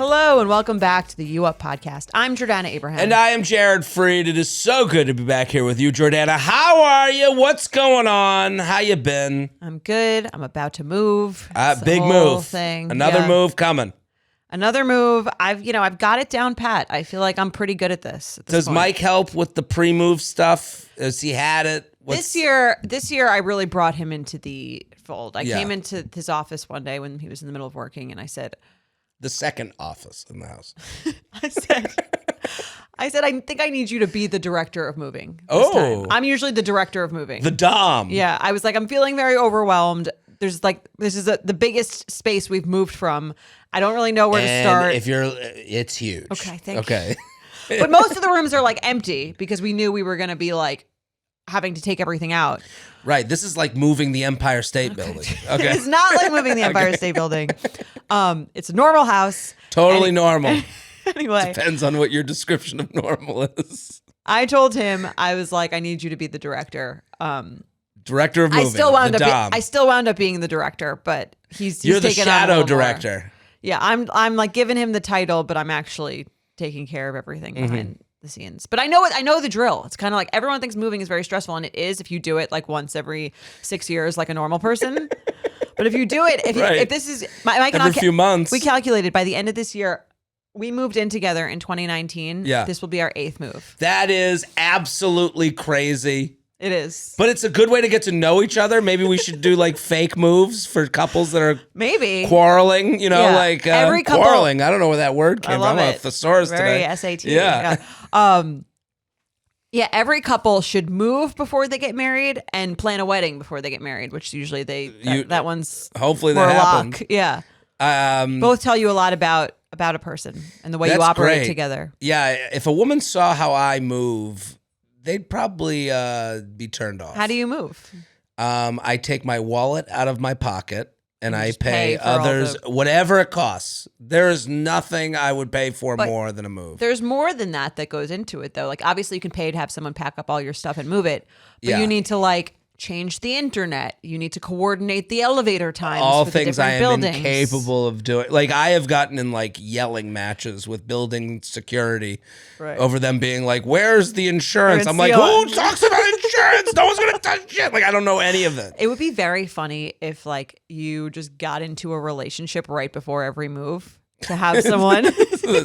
Hello and welcome back to the U Up podcast. I'm Jordana Abraham. And I am Jared Freed. It is so good to be back here with you, Jordana. How are you? What's going on? How you been? I'm good. I'm about to move. Big move. Another move coming. Another move. I've got it down pat. I feel like I'm pretty good at this. Does point. Mike help with the pre-move stuff? Has he had it? This year, I really brought him into the fold. I came into his office one day when he was in the middle of working, and I said, the second office in the house. I said, I think I need you to be the director of moving. This time. I'm usually the director of moving. The Dom. Yeah. I was like, I'm feeling very overwhelmed. This is the biggest space we've moved from. I don't really know where to start. It's huge. Okay, thank you. But most of the rooms are like empty because we knew we were going to be like having to take everything out. Right. This is like moving the Empire State Building. Okay. It's not like moving the Empire State Building. It's a normal house. Totally normal. Anyway. Depends on what your description of normal is. I told him, I was like, I need you to be the director. Director of moving. I still wound up being the director, but he's You're the taken shadow on director. More. Yeah, I'm like giving him the title, but I'm actually taking care of everything behind the scenes. But I know the drill. It's kind of like everyone thinks moving is very stressful, and it is if you do it like once every 6 years like a normal person. But if you do it, if this is every few months, we calculated by the end of this year, we moved in together in 2019. Yeah, this will be our 8th move. That is absolutely crazy. It is. But it's a good way to get to know each other. Maybe we should do like fake moves for couples that are quarreling, like every couple, quarreling. I don't know where that word came from. I'm a thesaurus today. Very SAT. Yeah. Yeah, every couple should move before they get married and plan a wedding before they get married, which usually that one's hopefully that happens. Yeah. Both tell you a lot about a person and the way you operate together. Yeah, if a woman saw how I move, they'd probably be turned off. How do you move? I take my wallet out of my pocket and I pay others whatever it costs. There is nothing I would pay for more than a move. There's more than that goes into it, though. Like, obviously, you can pay to have someone pack up all your stuff and move it, but you need to like change the internet. You need to coordinate the elevator times. All for things the I am buildings. incapable of doing. Like, I have gotten in like yelling matches with building security over them being like, "Where's the insurance?" I'm like, "Who talks about insurance? No one's gonna touch it." Like, I don't know any of it. It would be very funny if like you just got into a relationship right before every move to have someone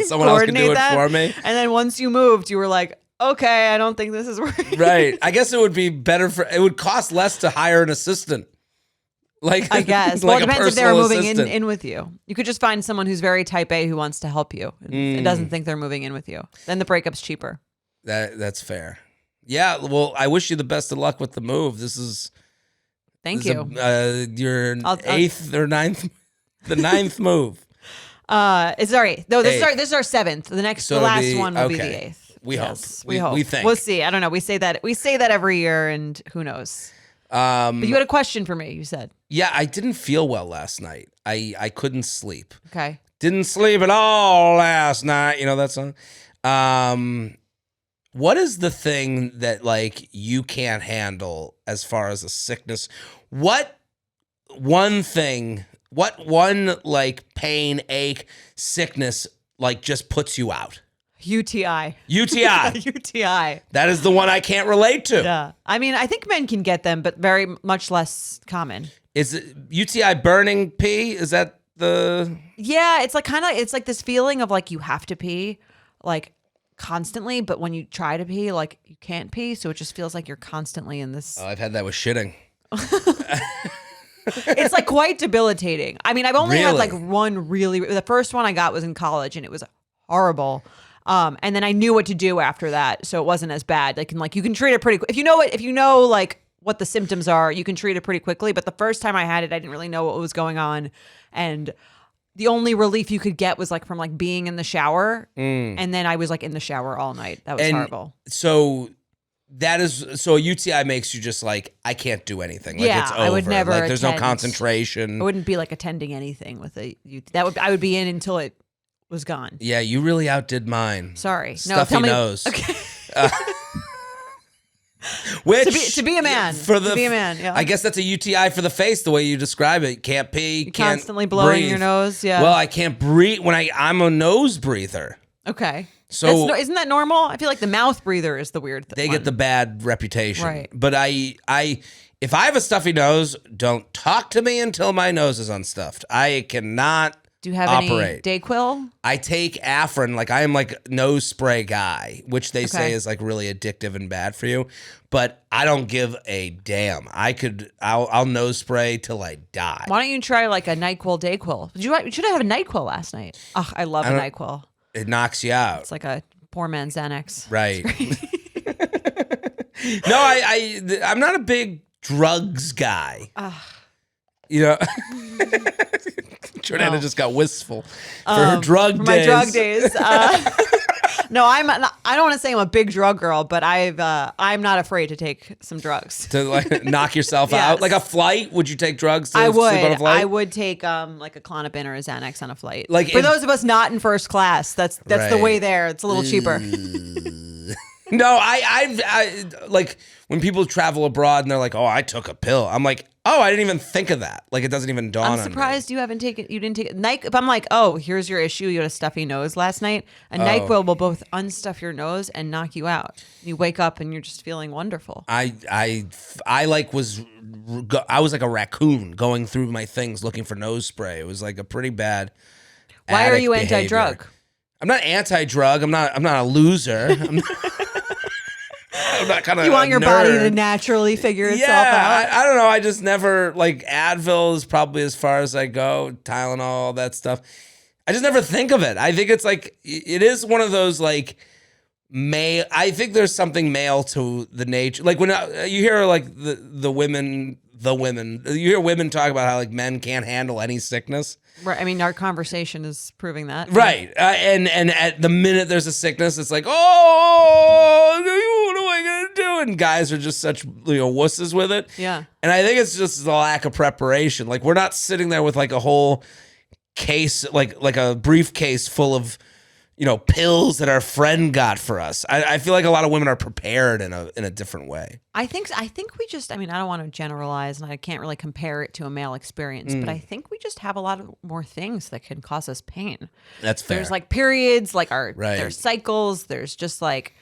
someone else can do it for me, and then once you moved, you were like, okay, I don't think this is working. Right. I guess it would be better it would cost less to hire an assistant. Like, I guess. Like well, it depends if they're moving assistant. in with you. You could just find someone who's very type A who wants to help you and doesn't think they're moving in with you. Then the breakup's cheaper. That's fair. Yeah. Well, I wish you the best of luck with the move. Thank you. Your 8th or 9th, the 9th move. This is our 7th. The last one will be the 8th. We hope. We hope. We think. We'll see. I don't know. We say that every year, and who knows? But you had a question for me. You said. Yeah, I didn't feel well last night. I couldn't sleep. Okay. Didn't sleep at all last night. You know that song. What is the thing that like you can't handle as far as a sickness? What one like pain, ache, sickness like just puts you out? UTI. UTI. That is the one I can't relate to. Yeah. I mean, I think men can get them, but very much less common. Is it UTI burning pee? Is that the... Yeah, it's like this feeling of like you have to pee like constantly, but when you try to pee, like you can't pee. So it just feels like you're constantly in this... Oh, I've had that with shitting. It's like quite debilitating. I mean, I've only had like one the first one I got was in college and it was horrible. And then I knew what to do after that, so it wasn't as bad. You can treat it pretty. If you know like what the symptoms are, you can treat it pretty quickly. But the first time I had it, I didn't really know what was going on, and the only relief you could get was like from like being in the shower, and then I was like in the shower all night. That was horrible. So a UTI makes you just like, I can't do anything. Like, it's over. I would never. Like, there's no concentration. I wouldn't be like attending anything with a UTI. I would be in until it was gone. Yeah, you really outdid mine. Sorry. Stuffy nose. Okay. Which to be a man. To be a man, yeah. I guess that's a UTI for the face, the way you describe it. Can't pee, You're can't constantly blowing breathe. your nose, yeah. Well, I can't breathe when I'm a nose breather. Okay. So isn't that normal? I feel like the mouth breather is the weird thing. They get the bad reputation. Right. But if I have a stuffy nose, don't talk to me until my nose is unstuffed. I cannot Do you have operate. any Dayquil? I take Afrin, like I am like nose spray guy, which they say is like really addictive and bad for you. But I don't give a damn. I'll nose spray till I die. Why don't you try like a NyQuil Dayquil? You should have had a NyQuil last night. Oh, I love a NyQuil. It knocks you out. It's like a poor man's Xanax. Right. No, I'm not a big drugs guy. You know, Jordana just got wistful for her drug for days. My drug days. No, I don't want to say I'm a big drug girl, but I'm not afraid to take some drugs to like knock yourself out. Like a flight, would you take drugs? To I would. Sleep on a flight? I would take like a Klonopin or a Xanax on a flight. Like for those of us not in first class, that's the way there. It's a little cheaper. No, I like when people travel abroad and they're like, "Oh, I took a pill." I'm like, "Oh, I didn't even think of that." Like it doesn't even dawn on me. I'm surprised you didn't take it. If I'm like, "Oh, here's your issue. You had a stuffy nose last night." A NyQuil will both unstuff your nose and knock you out. You wake up and you're just feeling wonderful. I was like a raccoon going through my things looking for nose spray. It was like a pretty bad. Why are you behavior. anti-drug? I'm not anti-drug. I'm not a loser. I'm not kind of. You want your body to naturally figure itself out. I don't know. I just never like Advil is probably as far as I go. Tylenol, all that stuff. I just never think of it. I think it's like it is one of those like male. I think there's something male to the nature. Like when you hear like the women. You hear women talk about how like men can't handle any sickness. Right. I mean, our conversation is proving that. Right. And at the minute there's a sickness, it's like, oh, what am I going to do? And guys are just such wusses with it. Yeah. And I think it's just the lack of preparation. Like we're not sitting there with like a whole case, like a briefcase full of, pills that our friend got for us. I feel like a lot of women are prepared in a different way. I think we just, I don't want to generalize and I can't really compare it to a male experience, but I think we just have a lot of more things that can cause us pain. That's fair. There's like periods, like there's cycles, there's just like,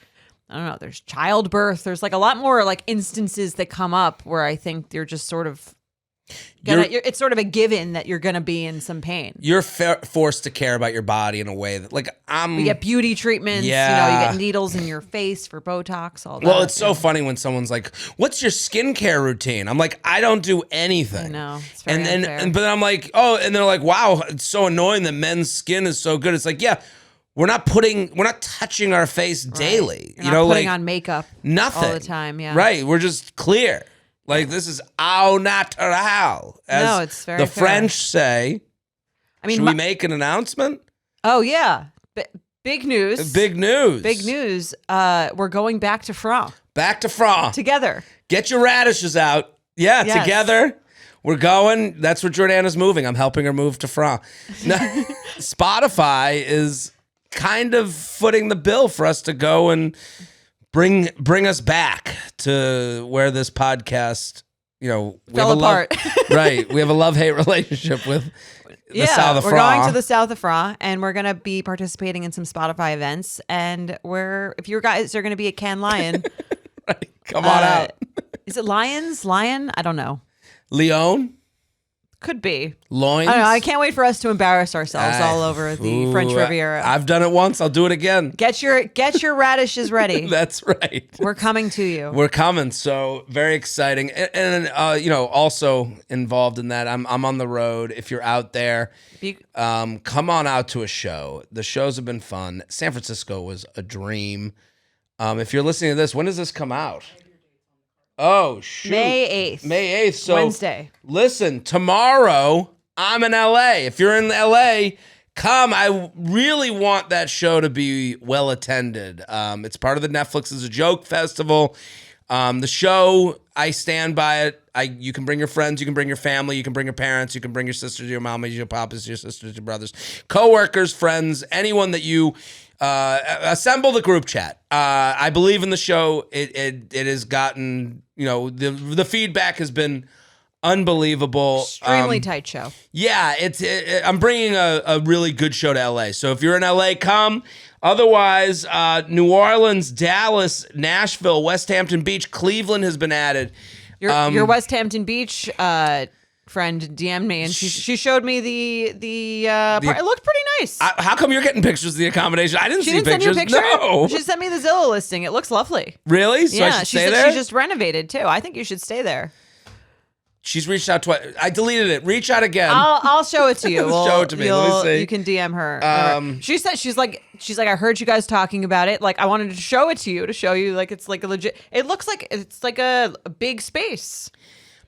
I don't know, there's childbirth. There's like a lot more like instances that come up where I think you're just sort of, it's sort of a given that you're going to be in some pain. You're forced to care about your body in a way that, like, we get beauty treatments. Yeah. You get needles in your face for Botox, all that. Well, it's so funny when someone's like, "What's your skincare routine?" I'm like, "I don't do anything." I know. It's very unfair. But then I'm like, "Oh," and they're like, "Wow, it's so annoying that men's skin is so good." It's like, yeah, we're not touching our face daily. You're not putting on makeup nothing all the time. Yeah. Right. We're just clear. Like this is au naturel. As it's very the fair. French say. Should we make an announcement? Oh yeah, big news. Big news. Big news. We're going back to France. Back to France together. Get your radishes out. Yeah, yes. Together. We're going. That's where Jordana's moving. I'm helping her move to France. Spotify is kind of footing the bill for us to go and bring us back to where this podcast, fell apart. Right. We have a love-hate relationship with the South of France. We're going to the South of France, and we're going to be participating in some Spotify events. And if you guys are going to be at Cannes Lion, right. Come on out. Is it Lion? I don't know. Lyon? Could be. Loins? I don't know. I can't wait for us to embarrass ourselves all over the French Riviera. I've done it once. I'll do it again. Get your radishes ready. That's right. We're coming to you. We're coming. So very exciting. And also involved in that, I'm on the road. If you're out there, come on out to a show. The shows have been fun. San Francisco was a dream. If you're listening to this, when does this come out? Oh, shoot. May 8th. So Wednesday. Listen, tomorrow I'm in LA. If you're in LA, come. I really want that show to be well attended. It's part of the Netflix is a Joke Festival. The show, I stand by it. You can bring your friends, you can bring your family, you can bring your parents, you can bring your sisters, your mamas, your papas, your sisters, your brothers, coworkers, friends, anyone that you Assemble the group chat. I believe in the show. It has gotten, the feedback has been unbelievable. Extremely tight show. Yeah, I'm bringing a really good show to LA. So if you're in LA, come. Otherwise, New Orleans, Dallas, Nashville, West Hampton Beach, Cleveland has been added. Your West Hampton Beach friend DM'd me, and she showed me the it looked pretty nice. How come you're getting pictures of the accommodation? I didn't see didn't pictures. Send you a picture? No. She sent me the Zillow listing. It looks lovely. Really? So I should she stay said there? she just renovated too. I think you should stay there. She's reached out twice. I deleted it. Reach out again. I'll show it to you. Show it to me. Let me see. You can DM her. She said she's like I heard you guys talking about it. Like I wanted to show it to you like it's like a legit. It looks like it's like a big space.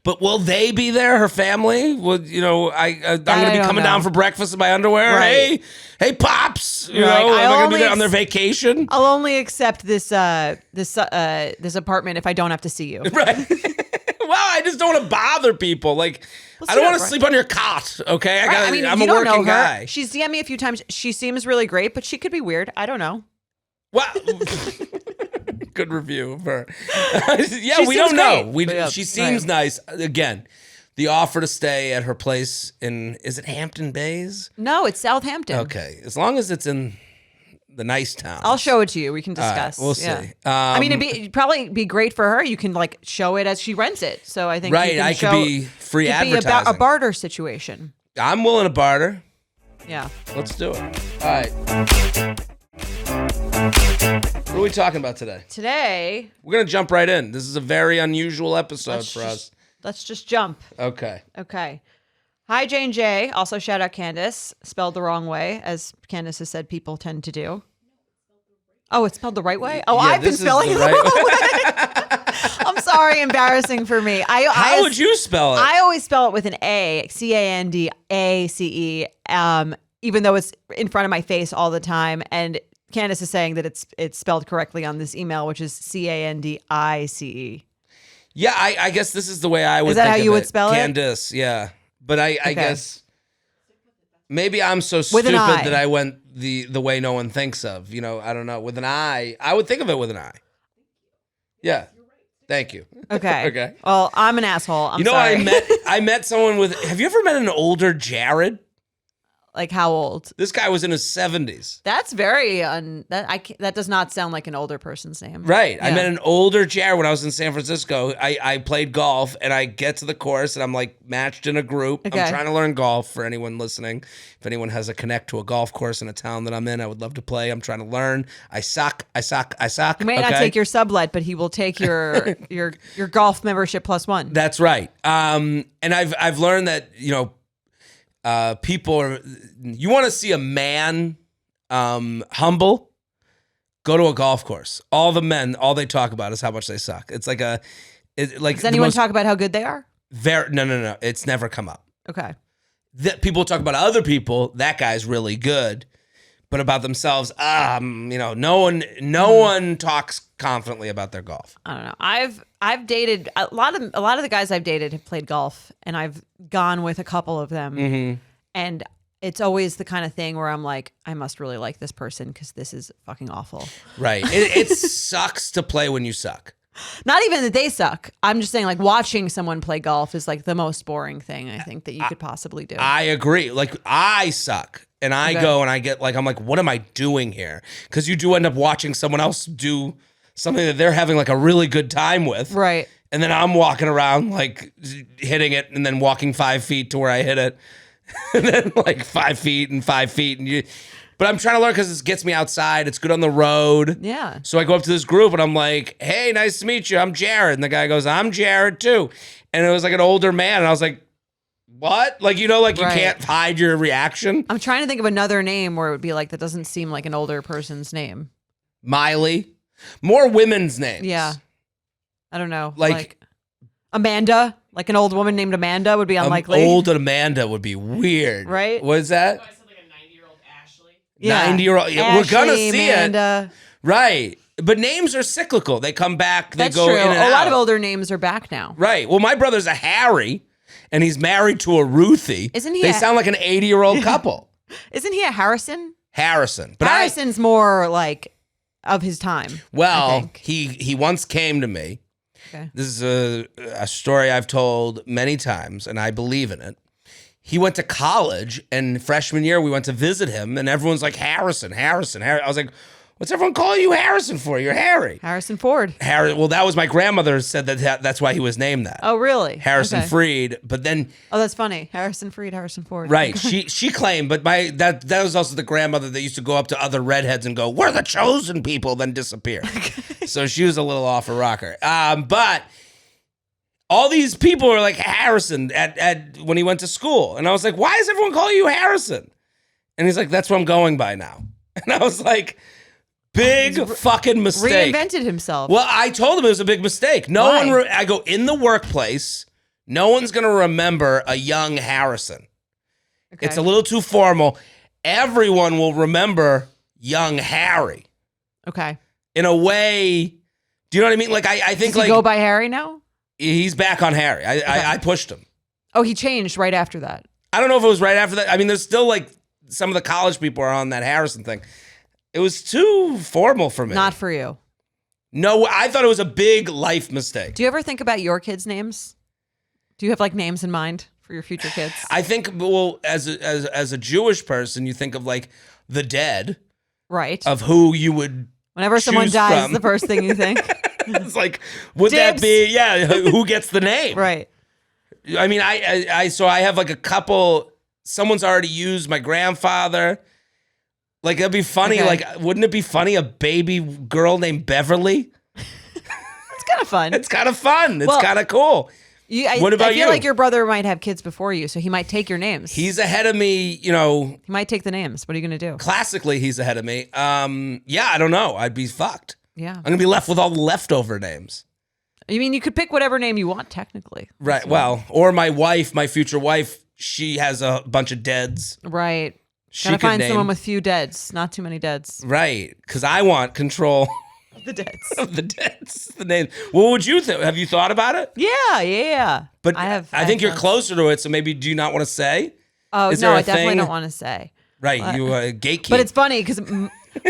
But will they be there? Her family? Well, I'm going to be coming down for breakfast in my underwear. Right. Hey, pops. Am I going to be there on their vacation? I'll only accept this apartment if I don't have to see you. Right. Well, I just don't want to bother people. Like, I don't want to sleep on your cot. Okay, I'm a working guy. She's DM'd me a few times. She seems really great, but she could be weird. I don't know. Well, good review of her. Yeah, we don't know. She seems nice. Again, the offer to stay at her place is it Hampton Bays? No, it's Southampton. Okay, as long as it's in the nice town. I'll show it to you. We can discuss. We'll see. It'd probably be great for her. You can like show it as she rents it. So I think I could be free advertising. Be a barter situation. I'm willing to barter. Yeah. Let's do it. All right. What are we talking about today? Today, we're going to jump right in. This is a very unusual episode for us. Let's just jump. Okay. Hi, Jane J. Also, shout out Candace. Spelled the wrong way, as Candace has said people tend to do. Oh, it's spelled the right way? Oh, yeah, I've been spelling it the wrong way. I'm sorry, embarrassing for me. How would you spell it? I always spell it with an A, Candace, even though it's in front of my face all the time. And Candace is saying that it's spelled correctly on this email, which is Candice. Yeah, I guess this is the way I would. Is that think how of you it. would spell Candace, yeah. But I guess maybe I'm so stupid that I went the way no one thinks of. I don't know. With an I would think of it with an I. Yeah. Thank you. Okay. Okay. Well, I'm an asshole. I'm sorry. I met someone with. Have you ever met an older Jared? Like how old? This guy was in his 70s. That's very that does not sound like an older person's name. Right. Yeah. I met an older Jared when I was in San Francisco. I played golf and I get to the course and I'm like matched in a group. Okay. I'm trying to learn golf for anyone listening. If anyone has a connect to a golf course in a town that I'm in, I would love to play. I'm trying to learn. I suck. He may not take your sublet, but he will take your your golf membership +1. That's right. And I've learned that, people you want to see a man humble, go to a golf course. All the men, all they talk about is how much they suck. It's like does anyone talk about how good they are? No. It's never come up. Okay. That people talk about other people, that guy's really good. But about themselves, no one talks confidently about their golf. I don't know. I've dated a lot of the guys I've dated have played golf, and I've gone with a couple of them, and it's always the kind of thing where I'm like, I must really like this person because this is fucking awful. Right. It sucks to play when you suck. Not even that they suck. I'm just saying, like, watching someone play golf is like the most boring thing I think that you could possibly do. I agree. Like, I suck. And I go and I get like, I'm like, what am I doing here? Because you do end up watching someone else do something that they're having like a really good time with. Right. And then I'm walking around like hitting it and then walking 5 feet to where I hit it. And then like 5 feet and 5 feet. But I'm trying to learn because this gets me outside. It's good on the road. Yeah. So I go up to this group and I'm like, hey, nice to meet you. I'm Jared. And the guy goes, I'm Jared too. And it was like an older man. And I was like, what? Like, you can't hide your reaction. I'm trying to think of another name where it would be like, that doesn't seem like an older person's name. Miley. More women's names. Yeah. I don't know. Like Amanda. Like an old woman named Amanda would be unlikely. Old Amanda would be weird. Right? What is that? I said like a 90-year-old Ashley. Yeah. 90-year-old. Yeah, we're going to see Amanda. it. Right. But names are cyclical. They come back. They That's go true. in and out. A lot of older names are back now. Right. Well, my brother's a Harry. And he's married to a Ruthie. Isn't he? They sound like an 80-year-old couple. Isn't he a Harrison? Harrison. But Harrison's more like of his time. Well, he once came to me. Okay. This is a story I've told many times, and I believe in it. He went to college, and freshman year we went to visit him, and everyone's like, Harrison. I was like, what's everyone calling you Harrison for? You're Harry. Harrison Ford. Well, that was my grandmother said that's why he was named that. Oh, really? Harrison Freed. But then... Oh, that's funny. Harrison Freed, Harrison Ford. Right. She claimed, but that was also the grandmother that used to go up to other redheads and go, we're the chosen people, then disappear. So she was a little off a rocker. But all these people were like Harrison at when he went to school. And I was like, why is everyone calling you Harrison? And he's like, that's what I'm going by now. And I was like... Big fucking mistake. Reinvented himself. Well, I told him it was a big mistake. I go, in the workplace, no one's going to remember a young Harrison. Okay. It's a little too formal. Everyone will remember young Harry. Okay. In a way, do you know what I mean? Like, I think Does he go by Harry now? He's back on Harry. I pushed him. Oh, he changed right after that. I don't know if it was right after that. I mean, there's still like some of the college people are on that Harrison thing. It was too formal for me. Not for you. No, I thought it was a big life mistake. Do you ever think about your kids' names? Do you have like names in mind for your future kids? I think, well, as a Jewish person, you think of like the dead. Right. Of who you would Whenever someone dies, the first thing you think. It's like, would that be, who gets the name? Right. I mean, so I have like a couple, someone's already used my grandfather. Like, it'd be funny. Okay. Like, wouldn't it be funny? A baby girl named Beverly? It's kind of fun. It's kind of fun. It's kind of cool. What about you? I feel like your brother might have kids before you, so he might take your names. He's ahead of me, you know. He might take the names. What are you going to do? Classically, he's ahead of me. Yeah, I don't know. I'd be fucked. Yeah. I'm going to be left with all the leftover names. I mean, you could pick whatever name you want, technically. Right. Well, or my wife, my future wife, she has a bunch of deads. Right. Gotta find someone with few deads, not too many deads. Right, because I want control of the deads. Of the deads, the name. What would you think? Have you thought about it? Yeah. But I think you're closer to it, so maybe do you not want to say? Oh, no, I definitely don't want to say. Right, you gatekeep. But it's funny because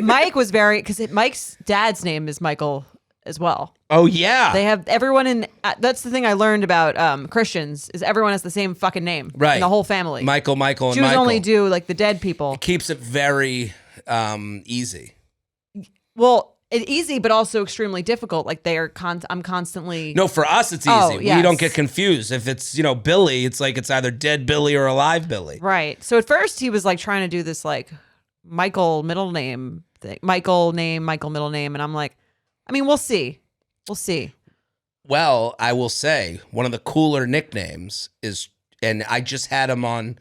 Mike was because Mike's dad's name is Michael as well. Oh, yeah. They have everyone in, that's the thing I learned about Christians, is everyone has the same fucking name. Right. In the whole family. Michael, and Michael. Jews only do like the dead people. It keeps it very easy. Well, easy, but also extremely difficult. Like I'm constantly. No, for us, it's easy. Oh, yes. We don't get confused. If it's, Billy, it's like it's either dead Billy or alive Billy. Right. So at first he was like trying to do this like Michael middle name thing. Michael middle name. And I'm like, I mean, we'll see. We'll see. Well, I will say one of the cooler nicknames is, and I just had him on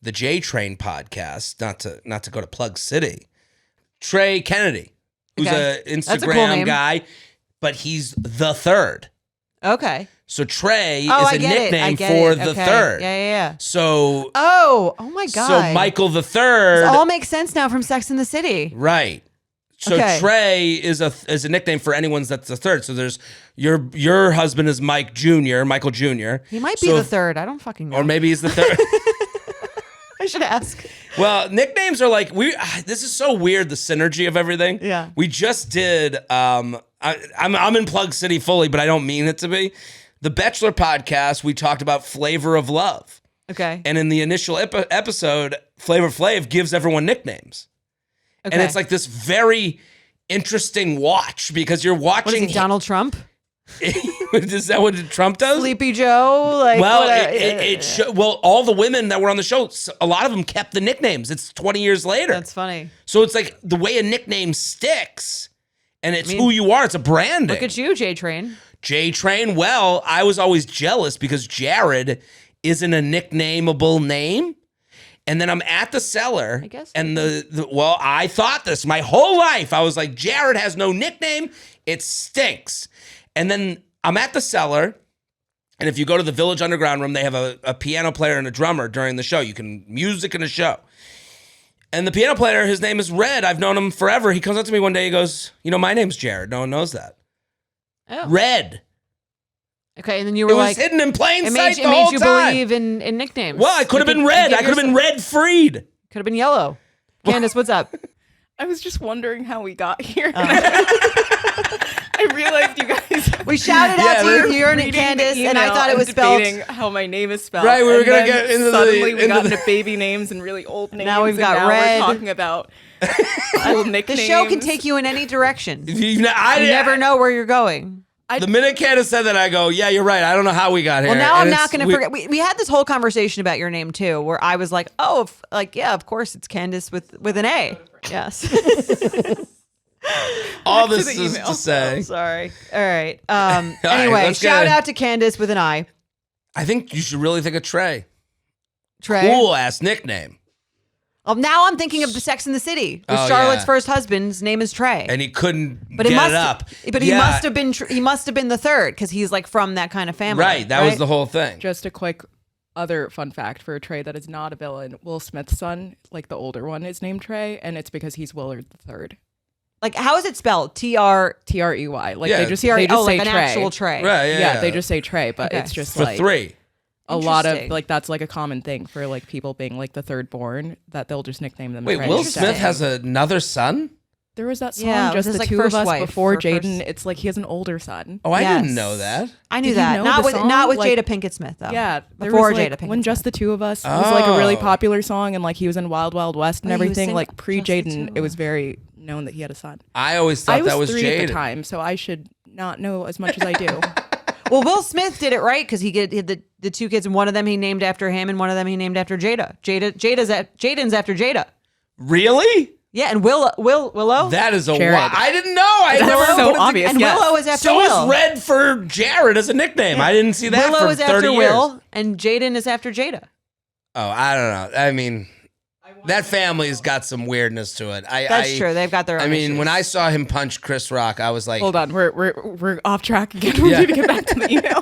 the J Train podcast, not to go to Plug City, Trey Kennedy, who's an Instagram guy, but he's the third. Okay. So Trey is a nickname for the third. Yeah. So. Oh my God. So Michael the third. This all makes sense now from Sex and the City. Right. So Trey is a nickname for anyone that's the third. So there's your husband is Michael Jr. He might be the third. I don't fucking know. Or maybe he's the third. I should ask. Well, nicknames are like this is so weird, the synergy of everything. Yeah. We just did I'm in Plug City fully, but I don't mean it to be. The Bachelor podcast, we talked about flavor of love. Okay. And in the initial episode, Flavor Flav gives everyone nicknames. Okay. And it's like this very interesting watch because you're watching. What is he, Donald Trump? Is that what Trump does? Sleepy Joe? Well, all the women that were on the show, a lot of them kept the nicknames. It's 20 years later. That's funny. So it's like the way a nickname sticks, and it's who you are. It's a branding. Look at you, J Train. J Train. Well, I was always jealous because Jared isn't a nicknameable name. And then I'm at the cellar, I guess. And I thought this my whole life. I was like, Jared has no nickname. It stinks. And then I'm at the cellar, and if you go to the Village Underground room, they have a piano player and a drummer during the show. You can music in a show. And the piano player, his name is Red. I've known him forever. He comes up to me one day, he goes, my name's Jared. No one knows that. Oh. Red. Okay, and then you were like... It was hidden in plain sight the whole time. It made you believe in nicknames. Well, I could have been Red. I could have been Red Freed. Could have been Yellow. Candace, what's up? I was just wondering how we got here. I realized you guys. We shouted out to you, Kieran and Candace, and I thought it was spelled. How my name is spelled. Right, we were gonna get into suddenly we got into baby names and really old names. Now we've got now Red. We're talking about cool nicknames. The show can take you in any direction. You I never know where you're going. The minute Candace said that, I go, yeah, you're right. I don't know how we got here. Well, now I'm not going to forget. We had this whole conversation about your name, too, where I was like, oh, yeah, of course, it's Candace with an A. Yes. All this is to say. Oh, sorry. All right. Anyway, shout out to Candace with an I. I think you should really think of Trey. Trey? Cool-ass nickname. Now I'm thinking of the Sex and the City. With Charlotte's first husband's name is Trey. And he couldn't get it up. But he must have been the third because he's like from that kind of family. Right. That was the whole thing. Just a quick other fun fact for Trey that is not a villain. Will Smith's son, like the older one, is named Trey, and it's because he's Willard III. Like, how is it spelled? T-R-E-Y. Like they just say like an Trey. actual Trey. Right, yeah. They just say Trey, but it's just for like 3. A lot of like that's like a common thing for like people being like the third born that they'll just nickname them. Wait, Trey. Will Smith has another son? There was that song, just the like two first of us wife, before Jaden. It's like he has an older son. Oh, I didn't know that. I knew Did that. you know Not with like, Jada Pinkett Smith though. Yeah, before was, like, Jada Pinkett when Smith. Just the Two of Us was like a really popular song, and like he was in Wild Wild West and everything. Like pre Jaden, it was very known that he had a son. I always thought that was 3 Jada at the time, so I should not know as much as I do. Well, Will Smith did it right because he had the 2 kids, and one of them he named after him, and one of them he named after Jada. Jaden's after Jada. Really? Yeah, and Willow. That is a Jared. I didn't know. I That's never so put it obvious. And yes. Willow is after So Will. is Red for Jared as a nickname. I didn't see that Willow for is 30 after years. Will, and Jaden is after Jada. Oh, I don't know. I mean, that family's got some weirdness to it. That's true. They've got their own I mean, issues. when I saw him punch Chris Rock, I was like, Hold on, we're off track again. We need to get back to the email.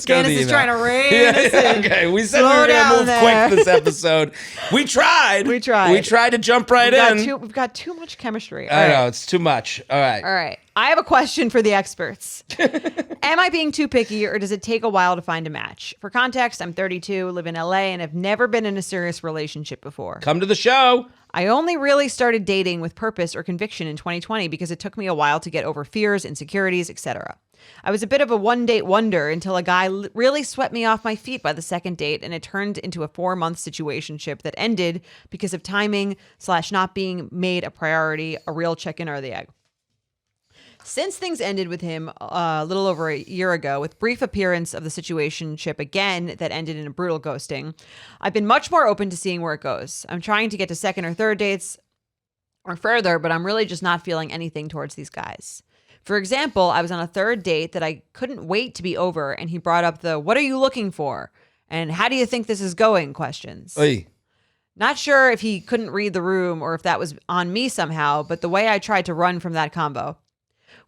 Candace is trying to rein us in. Okay, we said Slow we were going down to move there. quick this episode. We tried. We tried. We tried to jump right in. We've got too much chemistry. I know, it's too much. All right. All right. I have a question for the experts. Am I being too picky, or does it take a while to find a match? For context, I'm 32, live in LA, and have never been in a serious relationship before. Come to the show. I only really started dating with purpose or conviction in 2020 because it took me a while to get over fears, insecurities, etc. I was a bit of a one-date wonder until a guy really swept me off my feet by the second date, and it turned into a 4-month situationship that ended because of timing / not being made a priority, a real chicken or the egg. Since things ended with him a little over a year ago, with brief appearance of the situationship again that ended in a brutal ghosting, I've been much more open to seeing where it goes. I'm trying to get to second or third dates or further, but I'm really just not feeling anything towards these guys. For example, I was on a third date that I couldn't wait to be over, and he brought up the "what are you looking for?" and "how do you think this is going?" questions. Oy. Not sure if he couldn't read the room or if that was on me somehow, but the way I tried to run from that combo.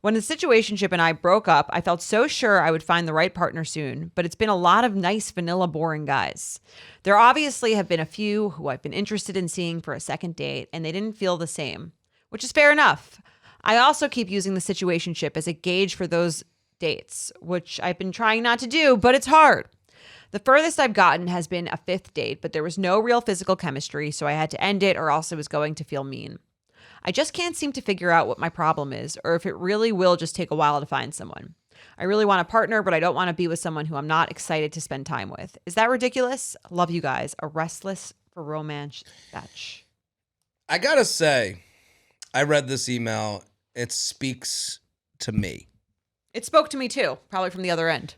When the situationship and I broke up, I felt so sure I would find the right partner soon, but it's been a lot of nice, vanilla, boring guys. There obviously have been a few who I've been interested in seeing for a second date, and they didn't feel the same, which is fair enough. I also keep using the situationship as a gauge for those dates, which I've been trying not to do, but it's hard. The furthest I've gotten has been a 5th date, but there was no real physical chemistry, so I had to end it or else it was going to feel mean. I just can't seem to figure out what my problem is, or if it really will just take a while to find someone. I really want a partner, but I don't want to be with someone who I'm not excited to spend time with. Is that ridiculous? Love you guys. A restless for romance batch. I gotta say, I read this email. It speaks to me. It spoke to me too, probably from the other end.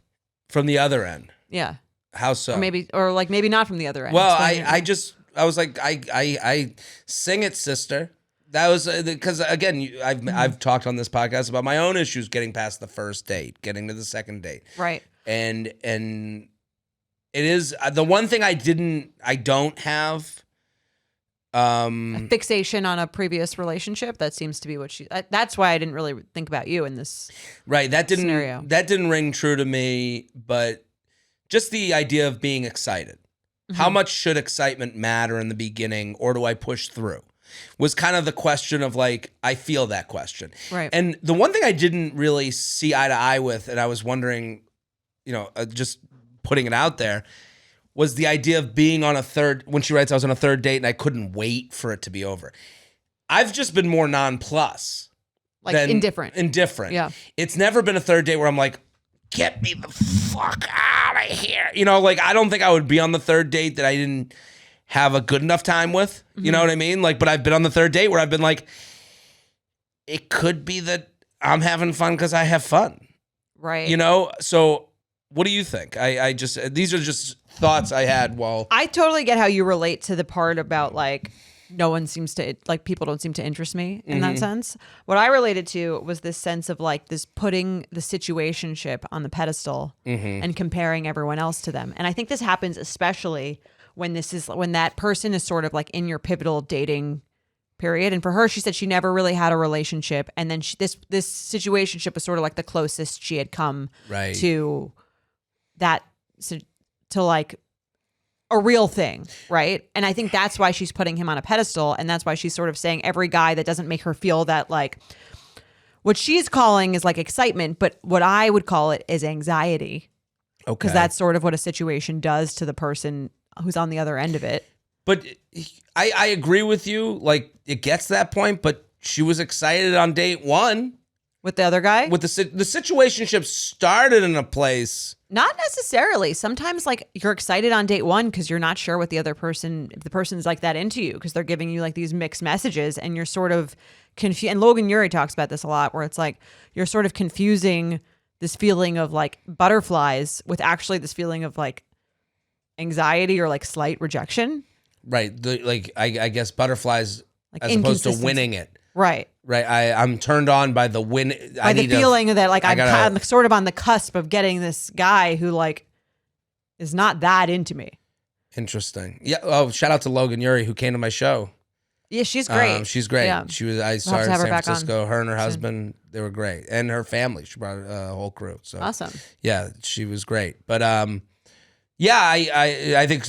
From the other end. Yeah. How so? Or maybe not from the other end. Well, I was like, I sing it, sister. That was because again, I've talked on this podcast about my own issues getting past the first date, getting to the second date, right? And it is the one thing I don't have. A fixation on a previous relationship. That seems to be what she. That's why I didn't really think about you in this. Right. That scenario. didn't ring true to me, but just the idea of being excited. Mm-hmm. How much should excitement matter in the beginning, or do I push through? Was kind of the question of like, I feel that question. Right. And the one thing I didn't really see eye to eye with, and I was wondering, just putting it out there, was the idea of being on a third, when she writes, I was on a third date and I couldn't wait for it to be over. I've just been more nonplus. Like indifferent. Indifferent. Yeah. It's never been a third date where I'm like, get me the fuck out of here. You know, like I don't think I would be on the third date that I didn't have a good enough time with. You know what I mean? Like, but I've been on the third date where I've been like, it could be that I'm having fun because I have fun. Right. You know? So what do you think? I just, these are just thoughts I had while. I totally get how you relate to the part about like, no one seems to, like, people don't seem to interest me in that sense. What I related to was this sense of like this putting the situationship on the pedestal and comparing everyone else to them. And I think this happens especially when that person is sort of like in your pivotal dating period. And for her, she said she never really had a relationship. And then this situationship was sort of like the closest she had come to that, to like a real thing, right? And I think that's why she's putting him on a pedestal, and that's why she's sort of saying every guy that doesn't make her feel that, like, what she's calling is like excitement, but what I would call it is anxiety. Okay. Because that's sort of what a situation does to the person who's on the other end of it. But I agree with you. Like, it gets to that point, but she was excited on date one. With the other guy? With the situationship started in a place. Not necessarily. Sometimes like you're excited on date one because you're not sure what the other person, if the person's like that into you, because they're giving you like these mixed messages and you're sort of confused. And Logan Ury talks about this a lot, where it's like you're sort of confusing this feeling of like butterflies with actually this feeling of like anxiety or like slight rejection. Right. I guess butterflies like as opposed to winning it. Right. Right. I'm turned on by the win. By the feeling that like I'm sort of on the cusp of getting this guy who like is not that into me. Interesting. Yeah. Oh, shout out to Logan Ury who came to my show. Yeah, she's great. She's great. Yeah. I saw her in San Francisco. Her and her husband, they were great. And her family. She brought a whole crew. So awesome. Yeah, she was great. But yeah, I think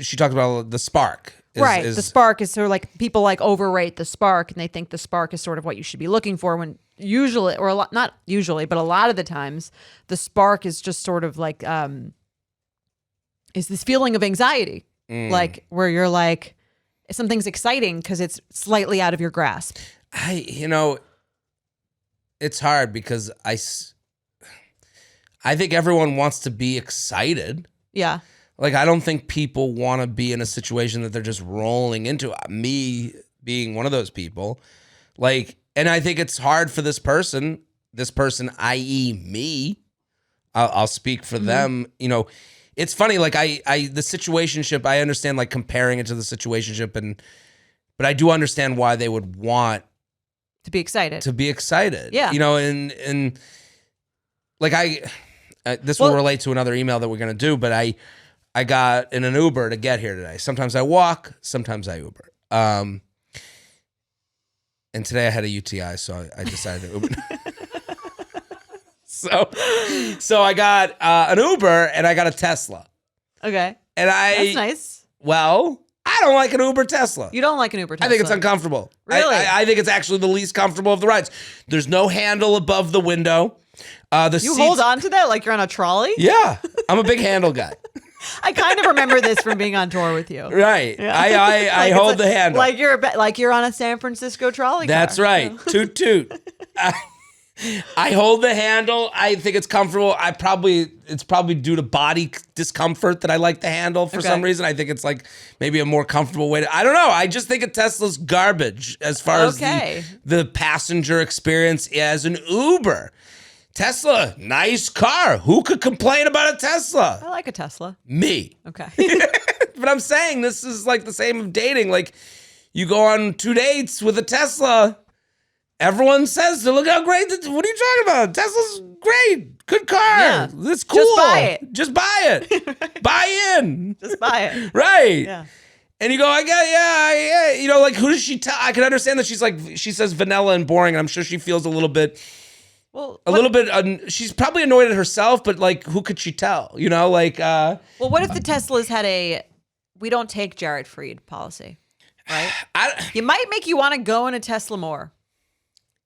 she talked about the spark. The spark is sort of like people like overrate the spark, and they think the spark is sort of what you should be looking for, when usually, or a lot, not usually, but a lot of the times the spark is just sort of like is this feeling of anxiety, like where you're like something's exciting because it's slightly out of your grasp. It's hard because I think everyone wants to be excited. Yeah. Like, I don't think people want to be in a situation that they're just rolling into. Me being one of those people. Like, and I think it's hard for this person, i.e. me. I'll speak for them. You know, it's funny. Like, the situationship, I understand, like, comparing it to the situationship, but I do understand why they would want to be excited. Yeah. You know, and like, this will relate to another email that we're going to do, but I got in an Uber to get here today. Sometimes I walk, sometimes I Uber. And today I had a UTI, so I decided to Uber. So I got an Uber and I got a Tesla. Okay. And that's nice. Well, I don't like an Uber Tesla. You don't like an Uber Tesla? I think it's uncomfortable. Really? I think it's actually the least comfortable of the rides. There's no handle above the window. You hold on to that like you're on a trolley? Yeah. I'm a big handle guy. I kind of remember this from being on tour with you. Right. Yeah. I like hold the handle. Like you're on a San Francisco trolley car. That's right. Yeah. Toot toot. I hold the handle. I think it's comfortable. It's probably due to body discomfort that I like the handle for some reason. I think it's like maybe a more comfortable way to, I don't know. I just think a Tesla's garbage as far as the passenger experience as an Uber. Tesla, nice car. Who could complain about a Tesla? I like a Tesla. Me. Okay. But I'm saying this is like the same of dating. Like, you go on 2 dates with a Tesla. Everyone says, look how great. What are you talking about? Tesla's great. Good car. Yeah. It's cool. Just buy it. Buy in. Just buy it. Right. Yeah. And you go, yeah. You know, like, who does she tell? I can understand that she says vanilla and boring. And I'm sure she feels a little bit. Well, she's probably annoyed at herself, but like, who could she tell? You know, like. Well, what if the Teslas had we don't take Jared Freed policy, right? It might make you want to go in a Tesla more,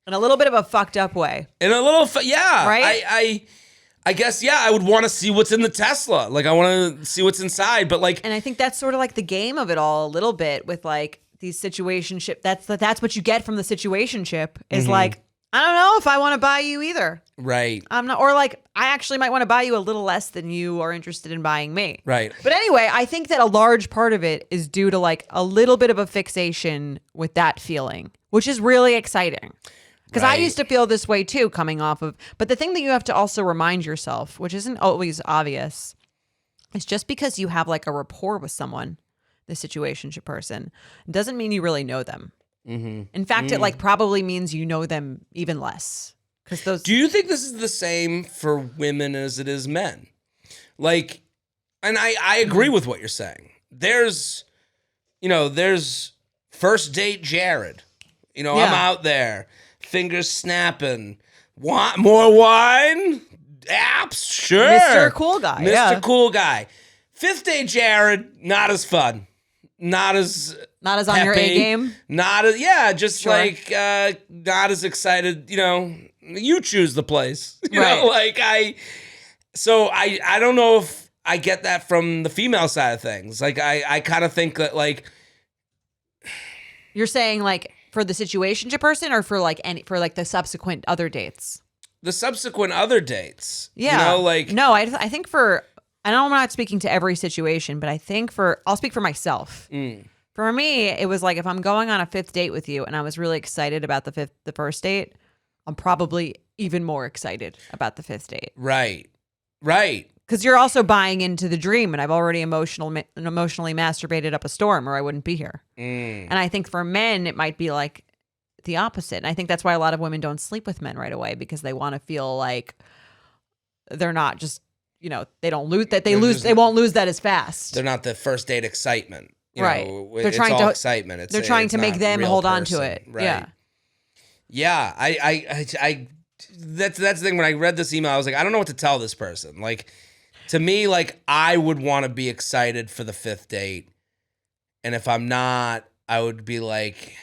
in a little bit of a fucked up way. In a little, yeah, right? I guess, yeah, I would want to see what's in the Tesla. Like, I want to see what's inside, but like... And I think that's sort of like the game of it all a little bit with like these situationship. That's what you get from the situationship is like, I don't know if I want to buy you either. Right. I'm not, or like, I actually might want to buy you a little less than you are interested in buying me. Right. But anyway, I think that a large part of it is due to like a little bit of a fixation with that feeling, which is really exciting. Because I used to feel this way too, coming off of. But the thing that you have to also remind yourself, which isn't always obvious, is just because you have like a rapport with someone, the situationship person, doesn't mean you really know them. In fact, it like probably means you know them even less. Because those. Do you think this is the same for women as it is men? Like, and I agree with what you're saying. There's first date Jared. I'm out there. Fingers snapping. Want more wine? Apps? Sure. Mr. Cool Guy. Mr. Cool Guy. Fifth day Jared, not as fun. Not as on your A game? Not as, like, not as excited. You choose the place. I don't know if I get that from the female side of things. Like, I kind of think that, like. You're saying, like, for the situationship person or for like the subsequent other dates? The subsequent other dates. Yeah. No, I think I know I'm not speaking to every situation, but I think I'll speak for myself. For me, it was like if I'm going on a fifth date with you and I was really excited about the first date, I'm probably even more excited about the fifth date. Right. Because you're also buying into the dream, and I've already emotionally masturbated up a storm, or I wouldn't be here. And I think for men, it might be like the opposite. And I think that's why a lot of women don't sleep with men right away, because they want to feel like they're not just, they don't lose that. They won't lose that as fast. They're not the first date excitement. Right. They're trying to excitement. They're trying to make them hold on to it. Right. Yeah. Yeah. I that's the thing. When I read this email, I was like, I don't know what to tell this person. Like, to me, like, I would want to be excited for the fifth date. And if I'm not, I would be like,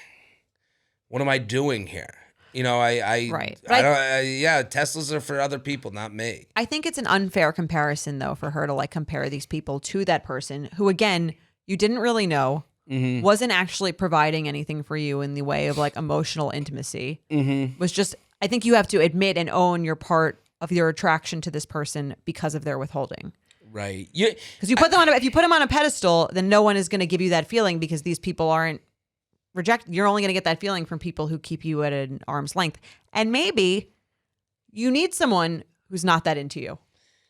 what am I doing here? Right. Teslas are for other people, not me. I think it's an unfair comparison, though, for her to like compare these people to that person who, again, you didn't really know, wasn't actually providing anything for you in the way of like emotional intimacy. Was just, I think you have to admit and own your part of your attraction to this person because of their withholding. Right. Because if you put them on a pedestal, then no one is going to give you that feeling, because these people aren't you're only going to get that feeling from people who keep you at an arm's length. And maybe you need someone who's not that into you,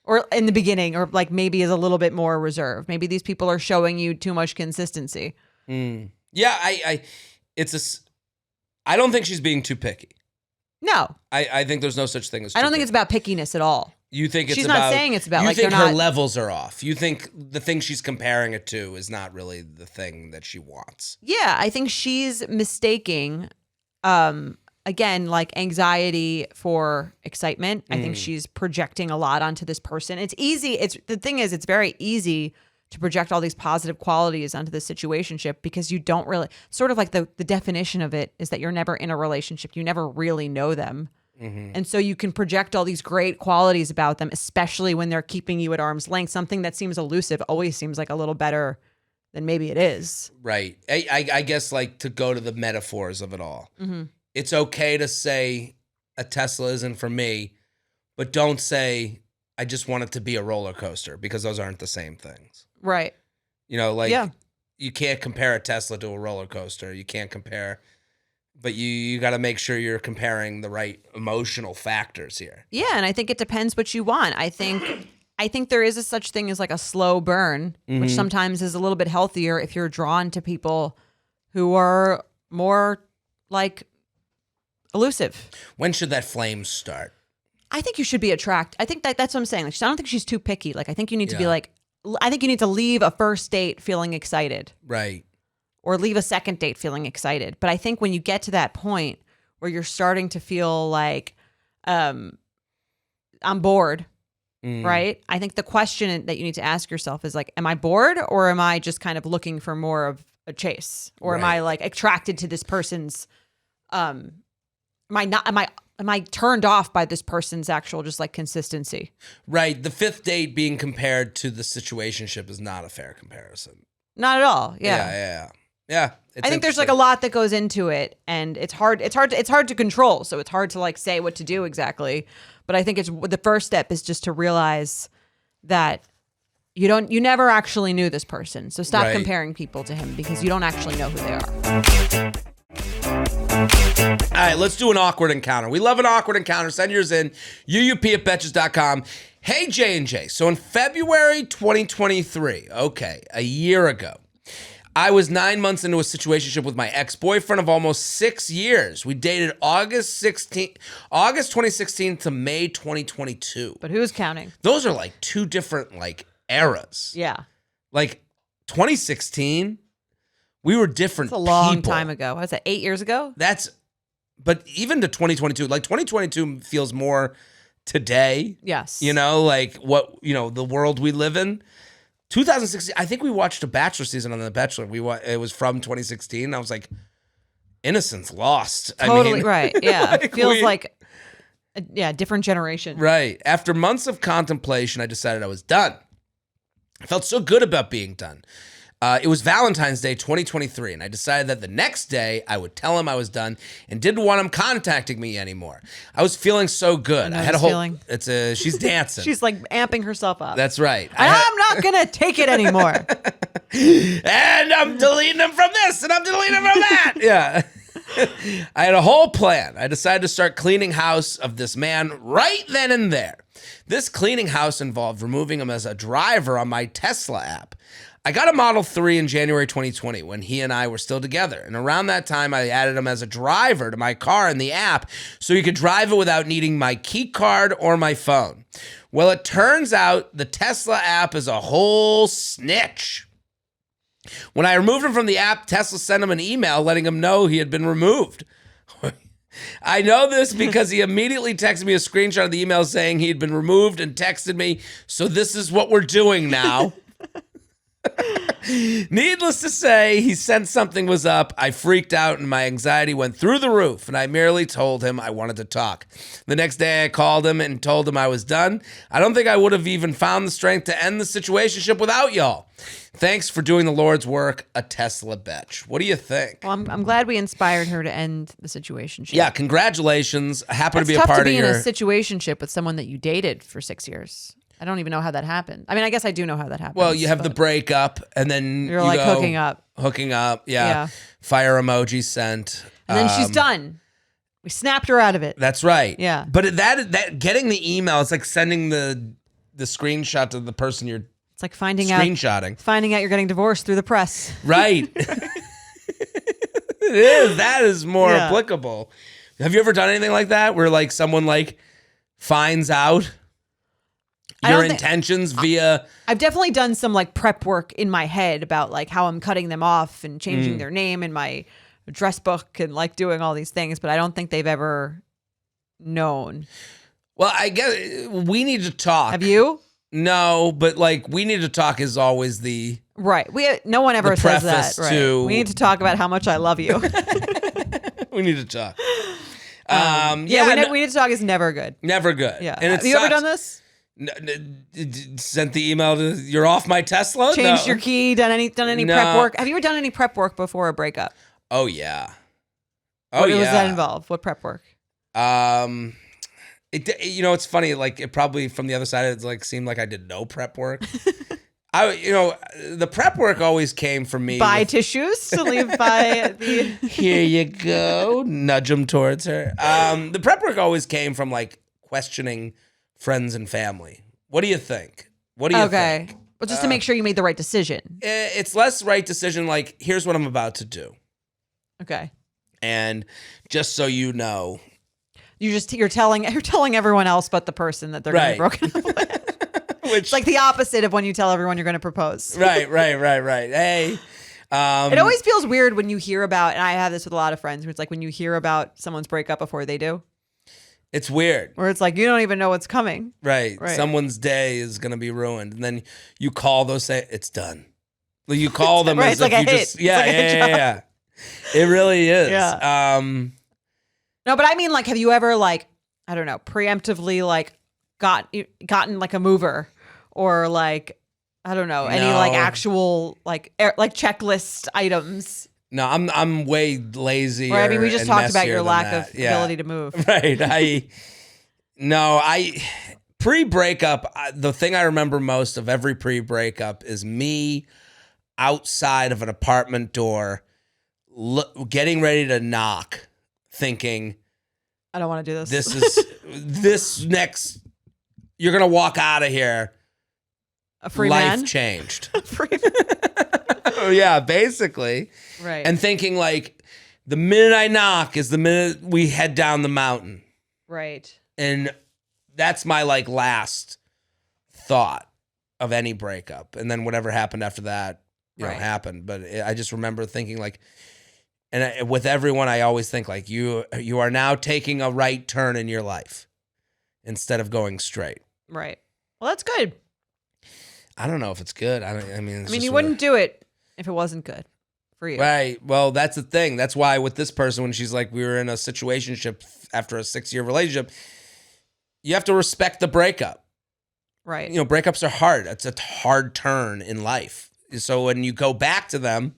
or in the beginning, or like maybe is a little bit more reserved. Maybe these people are showing you too much consistency. Yeah. I don't think she's being too picky. No. I think there's no such thing as I don't think it's about pickiness at all. You think it's she's about... not saying it's about... You like think they're her not, levels are off. You think the thing she's comparing it to is not really the thing that she wants. Yeah, I think she's mistaking, again, like anxiety for excitement. I think she's projecting a lot onto this person. It's easy. The thing is, it's very easy to project all these positive qualities onto the situationship, because you don't really... Sort of like the definition of it is that you're never in a relationship. You never really know them. And so you can project all these great qualities about them, especially when they're keeping you at arm's length. Something that seems elusive always seems like a little better than maybe it is. Right. I guess, like, to go to the metaphors of it all. It's okay to say a Tesla isn't for me, but don't say I just want it to be a roller coaster, because those aren't the same things. Right. You can't compare a Tesla to a roller coaster. You can't compare... But you got to make sure you're comparing the right emotional factors here. Yeah, and I think it depends what you want. I think there is a such thing as like a slow burn, which sometimes is a little bit healthier if you're drawn to people who are more like elusive. When should that flame start? I think you should be attracted. I think that's what I'm saying. Like, I don't think she's too picky. Like, I think you need to be like, I think you need to leave a first date feeling excited. Right. Or leave a second date feeling excited. But I think when you get to that point where you're starting to feel like I'm bored, right? I think the question that you need to ask yourself is like, am I bored, or am I just kind of looking for more of a chase? Or am I like attracted to this person's am I am I turned off by this person's actual just like consistency? Right. The fifth date being compared to the situationship is not a fair comparison. Not at all. Yeah. Yeah. I think there's like a lot that goes into it, and it's hard to control. So it's hard to like say what to do exactly. But I think it's the first step is just to realize that you never actually knew this person. So stop comparing people to him because you don't actually know who they are. All right, let's do an awkward encounter. We love an awkward encounter. Send yours in, uup@betches.com. Hey, J&J. So in February 2023, okay, a year ago, I was 9 months into a situationship with my ex-boyfriend of almost 6 years. We dated August 2016 to May 2022. But who's counting? Those are like two different like eras. Yeah. Like 2016, we were different It's a long people. time ago. What was that, 8 years ago? But even to 2022, like 2022 feels more today. Yes. You know, like what, the world we live in. 2016, I think we watched a Bachelor season on The Bachelor. It was from 2016. I was like, innocence lost. Totally right. Yeah. like Feels like, different generation. Right. After months of contemplation, I decided I was done. I felt so good about being done. It was Valentine's Day 2023, and I decided that the next day I would tell him I was done and didn't want him contacting me anymore. I was feeling so good. I had a this whole feeling. She's dancing. She's like amping herself up. That's right. I'm not gonna take it anymore. And I'm deleting him from this, and I'm deleting him from that. Yeah. I had a whole plan. I decided to start cleaning house of this man right then and there. This cleaning house involved removing him as a driver on my Tesla app. I got a Model 3 in January 2020 when he and I were still together. And around that time, I added him as a driver to my car in the app so he could drive it without needing my key card or my phone. Well, it turns out the Tesla app is a whole snitch. When I removed him from the app, Tesla sent him an email letting him know he had been removed. I know this because he immediately texted me a screenshot of the email saying he had been removed and texted me, so this is what we're doing now. Needless to say, he sensed something was up. I freaked out and my anxiety went through the roof, and I merely told him I wanted to talk. The next day I called him and told him I was done. I don't think I would have even found the strength to end the situationship without y'all. Thanks for doing the Lord's work, a Tesla bitch. What do you think? Well, I'm glad we inspired her to end the situation. Yeah, congratulations. Happy to be a tough part to be of in your a situationship with someone that you dated for 6 years. I don't even know how that happened. I mean, I guess I do know how that happened. Well, you have the breakup, and then you're like go, hooking up. Yeah. Fire emoji sent. And then she's done. We snapped her out of it. That's right. Yeah. But that getting the email, it's like sending the screenshot to the person you're It's like finding screenshotting. out you're getting divorced through the press. Right. It is. That is more applicable. Have you ever done anything like that where like someone like finds out your intentions via... I've definitely done some like prep work in my head about like how I'm cutting them off and changing their name in my address book and like doing all these things, but I don't think they've ever known. Well, I guess we need to talk. Have you? No, but like we need to talk is always the... Right. No one ever says that. Right. To... We need to talk about how much I love you. We need to talk. We need to talk is never good. Never good. Yeah. And have you ever done this? Sent the email to you're off my Tesla. Changed your key. Done any prep work? Have you ever done any prep work before a breakup? Oh yeah. What does that involve? What prep work? It's funny. Like it probably from the other side, it like seemed like I did no prep work. The prep work always came from me. Buy tissues to leave by the. Here you go. Nudge them towards her. The prep work always came from like questioning friends and family. What do you think? What do you think? Okay. Well, just to make sure you made the right decision. It's less right decision. Like, here's what I'm about to do. Okay. And just so you know, you're telling everyone else but the person that they're going to be broken up with. Which, it's like the opposite of when you tell everyone you're going to propose. Right. Hey. It always feels weird when you hear about, and I have this with a lot of friends, where it's like when you hear about someone's breakup before they do. It's weird. Where it's like, you don't even know what's coming. Right. Someone's day is going to be ruined. And then you call those, say, it's done. You call them right, as it's like if a you hit. just, yeah. It really is. Yeah. No, but I mean, like, have you ever, like, I don't know, preemptively, like, gotten like a mover or like, I don't know, any like actual like checklist items? No, I'm way lazy. Or I mean, we just talked about your lack of ability to move. Right. Pre-breakup, the thing I remember most of every pre-breakup is me outside of an apartment door, getting ready to knock, thinking, I don't want to do this. This is this next. You're gonna walk out of here. A free life man? Changed. Free man. Oh, yeah, basically. Right. And thinking like the minute I knock is the minute we head down the mountain. Right. And that's my like last thought of any breakup. And then whatever happened after that, you know, happened. But I just remember thinking like, and with everyone, I always think like you are now taking a right turn in your life instead of going straight. Right. Well, that's good. I don't know if it's good. I mean, you wouldn't do it if it wasn't good for you. Right. Well, that's the thing. That's why with this person, when she's like, we were in a situationship after a 6-year relationship, you have to respect the breakup. Right. You know, breakups are hard. It's a hard turn in life. So when you go back to them,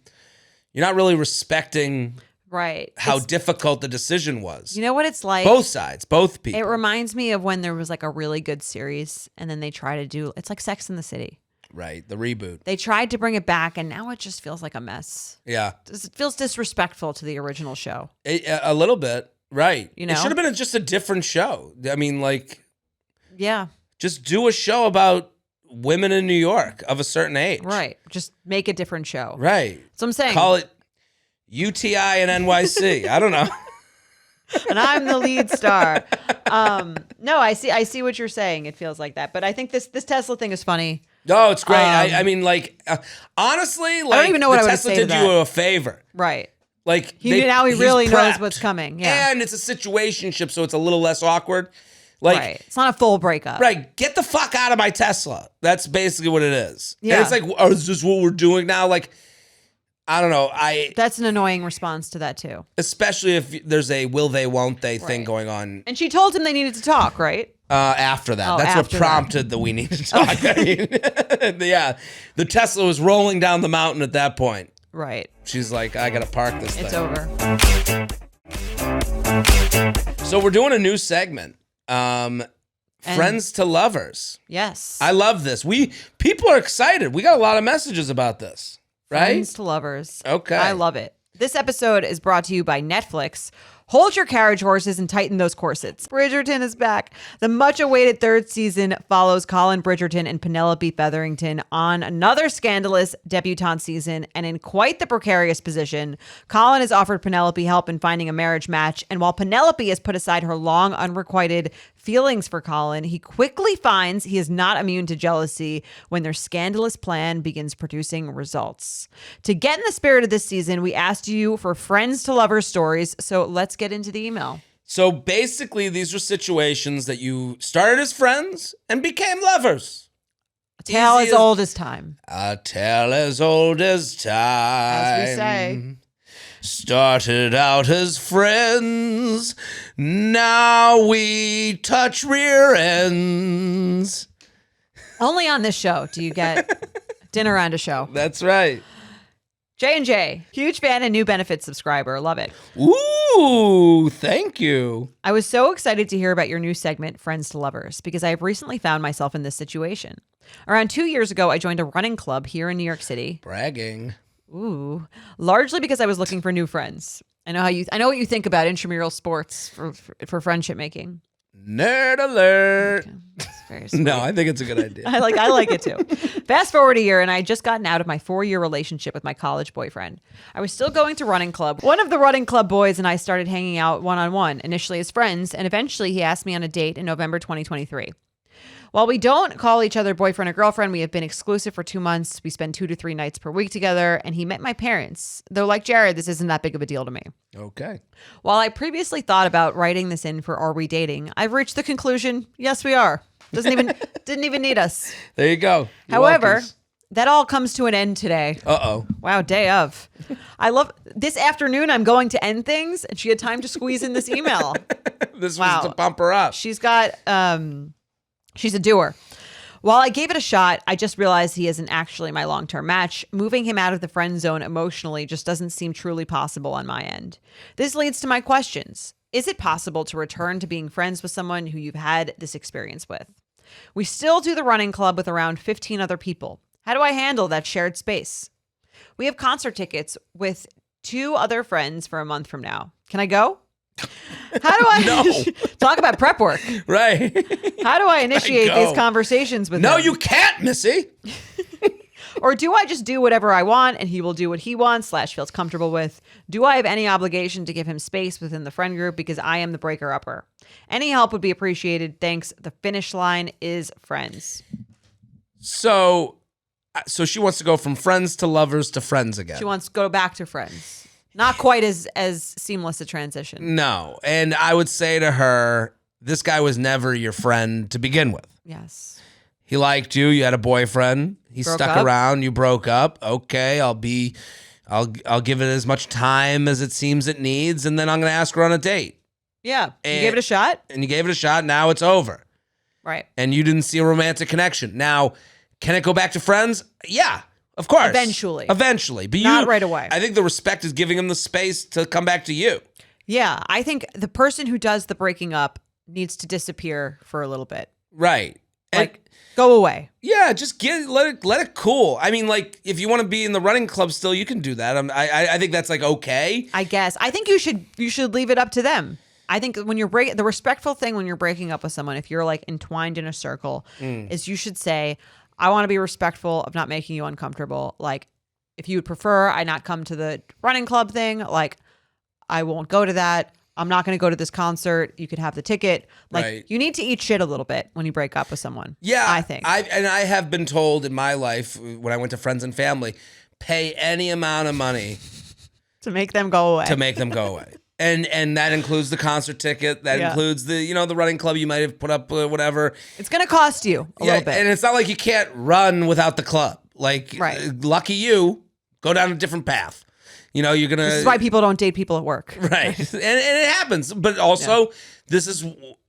you're not really respecting how difficult the decision was. You know what it's like? Both sides, both people. It reminds me of when there was like a really good series and then they try to do, it's like Sex and the City. Right, the reboot. They tried to bring it back and now it just feels like a mess. Yeah. It feels disrespectful to the original show. A little bit, right. You know? It should have been just a different show. I mean, like... Yeah. Just do a show about women in New York of a certain age. Right. Just make a different show. Right. So I'm saying. Call it UTI and NYC. I don't know. And I'm the lead star. No, I see what you're saying. It feels like that. But I think this Tesla thing is funny. No, it's great. I mean, like, honestly, like, I don't even know what Tesla did you a favor. Right. Like, he really knows what's coming. Yeah. And it's a situationship, so it's a little less awkward. Like, right. It's not a full breakup. Right. Get the fuck out of my Tesla. That's basically what it is. Yeah. And it's like, oh, is this what we're doing now? Like, I don't know. That's an annoying response to that too. Especially if there's a will they, won't they thing going on. And she told him they needed to talk, right? After that. That's what prompted the we need to talk. Okay. I mean, yeah. The Tesla was rolling down the mountain at that point. Right. She's like, I got to park this thing. It's over. So we're doing a new segment. Friends to lovers. Yes. I love this. People are excited. We got a lot of messages about this. Right? Friends to lovers. Okay. I love it. This episode is brought to you by Netflix. Hold your carriage horses and tighten those corsets. Bridgerton is back. The much-awaited third season follows Colin Bridgerton and Penelope Featherington on another scandalous debutante season, and in quite the precarious position. Colin has offered Penelope help in finding a marriage match, and while Penelope has put aside her long unrequited feelings for Colin, he quickly finds he is not immune to jealousy when their scandalous plan begins producing results. To get in the spirit of this season, we asked you for friends to lovers stories, so let's get into the email. So basically, these are situations that you started as friends and became lovers. A tale as old as time. A tale as old as time. As we say. Started out as friends, now we touch rear ends. Only on this show do you get dinner and a show. That's right. J&J, huge fan and new benefits subscriber. Love it. Ooh, thank you. I was so excited to hear about your new segment, Friends to Lovers, because I have recently found myself in this situation. Around 2 years ago, I joined a running club here in New York City. Bragging. Ooh, largely because I was looking for new friends. I know what you think about intramural sports for friendship making. Nerd alert. Okay. Very sweet. No, I think it's a good idea. I like it too. Fast forward a year, and I had just gotten out of my 4-year relationship with my college boyfriend. I was still going to running club. One of the running club boys and I started hanging out one-on-one, initially as friends, and eventually he asked me on a date in November 2023. While we don't call each other boyfriend or girlfriend, we have been exclusive for 2 months. We spend 2 to 3 nights per week together, and he met my parents. Though like Jared, this isn't that big of a deal to me. Okay. While I previously thought about writing this in for Are We Dating, I've reached the conclusion, yes, we are. Didn't even need us. There you go. However, that all comes to an end today. Uh-oh. Wow, day of. I love this afternoon. I'm going to end things, and she had time to squeeze in this email. This was to bump her up. She's got, she's a doer. While I gave it a shot, I just realized he isn't actually my long-term match. Moving him out of the friend zone emotionally just doesn't seem truly possible on my end. This leads to my questions. Is it possible to return to being friends with someone who you've had this experience with? We still do the running club with around 15 other people. How do I handle that shared space? We have concert tickets with 2 other friends for a month from now. Can I go? How do I No. talk about prep work? Right. How do I initiate these conversations with him? No, you can't, Missy. Or do I just do whatever I want and he will do what he wants / feels comfortable with? Do I have any obligation to give him space within the friend group because I am the breaker-upper? Any help would be appreciated. Thanks. The finish line is friends. So she wants to go from friends to lovers to friends again. She wants to go back to friends. Not quite as seamless a transition. No. And I would say to her, this guy was never your friend to begin with. Yes. He liked you. You had a boyfriend. He stuck around. You broke up. Okay, I'll give it as much time as it seems it needs, and then I'm going to ask her on a date. Yeah. You gave it a shot? And you gave it a shot. Now it's over. Right. And you didn't see a romantic connection. Now, can it go back to friends? Yeah. Of course. Eventually. But not right away. I think the respect is giving him the space to come back to you. Yeah. I think the person who does the breaking up needs to disappear for a little bit. Right. Like, go away. Yeah, just let it cool. I mean, like, if you want to be in the running club still, you can do that. I think that's like okay. I guess. I think you should leave it up to them. I think when you're the respectful thing when you're breaking up with someone, if you're like entwined in a circle, is you should say, I want to be respectful of not making you uncomfortable. Like, if you would prefer I not come to the running club thing, like, I won't go to that. I'm not going to go to this concert. You could have the ticket. Like, You need to eat shit a little bit when you break up with someone. Yeah. I think. I have been told in my life when I went to friends and family, pay any amount of money to make them go away. And that includes the concert ticket. That includes the running club you might have put up, whatever. It's going to cost you a little bit. And it's not like you can't run without the club. Like, lucky you, go down a different path. You're going to... This is why people don't date people at work. Right. And it happens. But also, this is...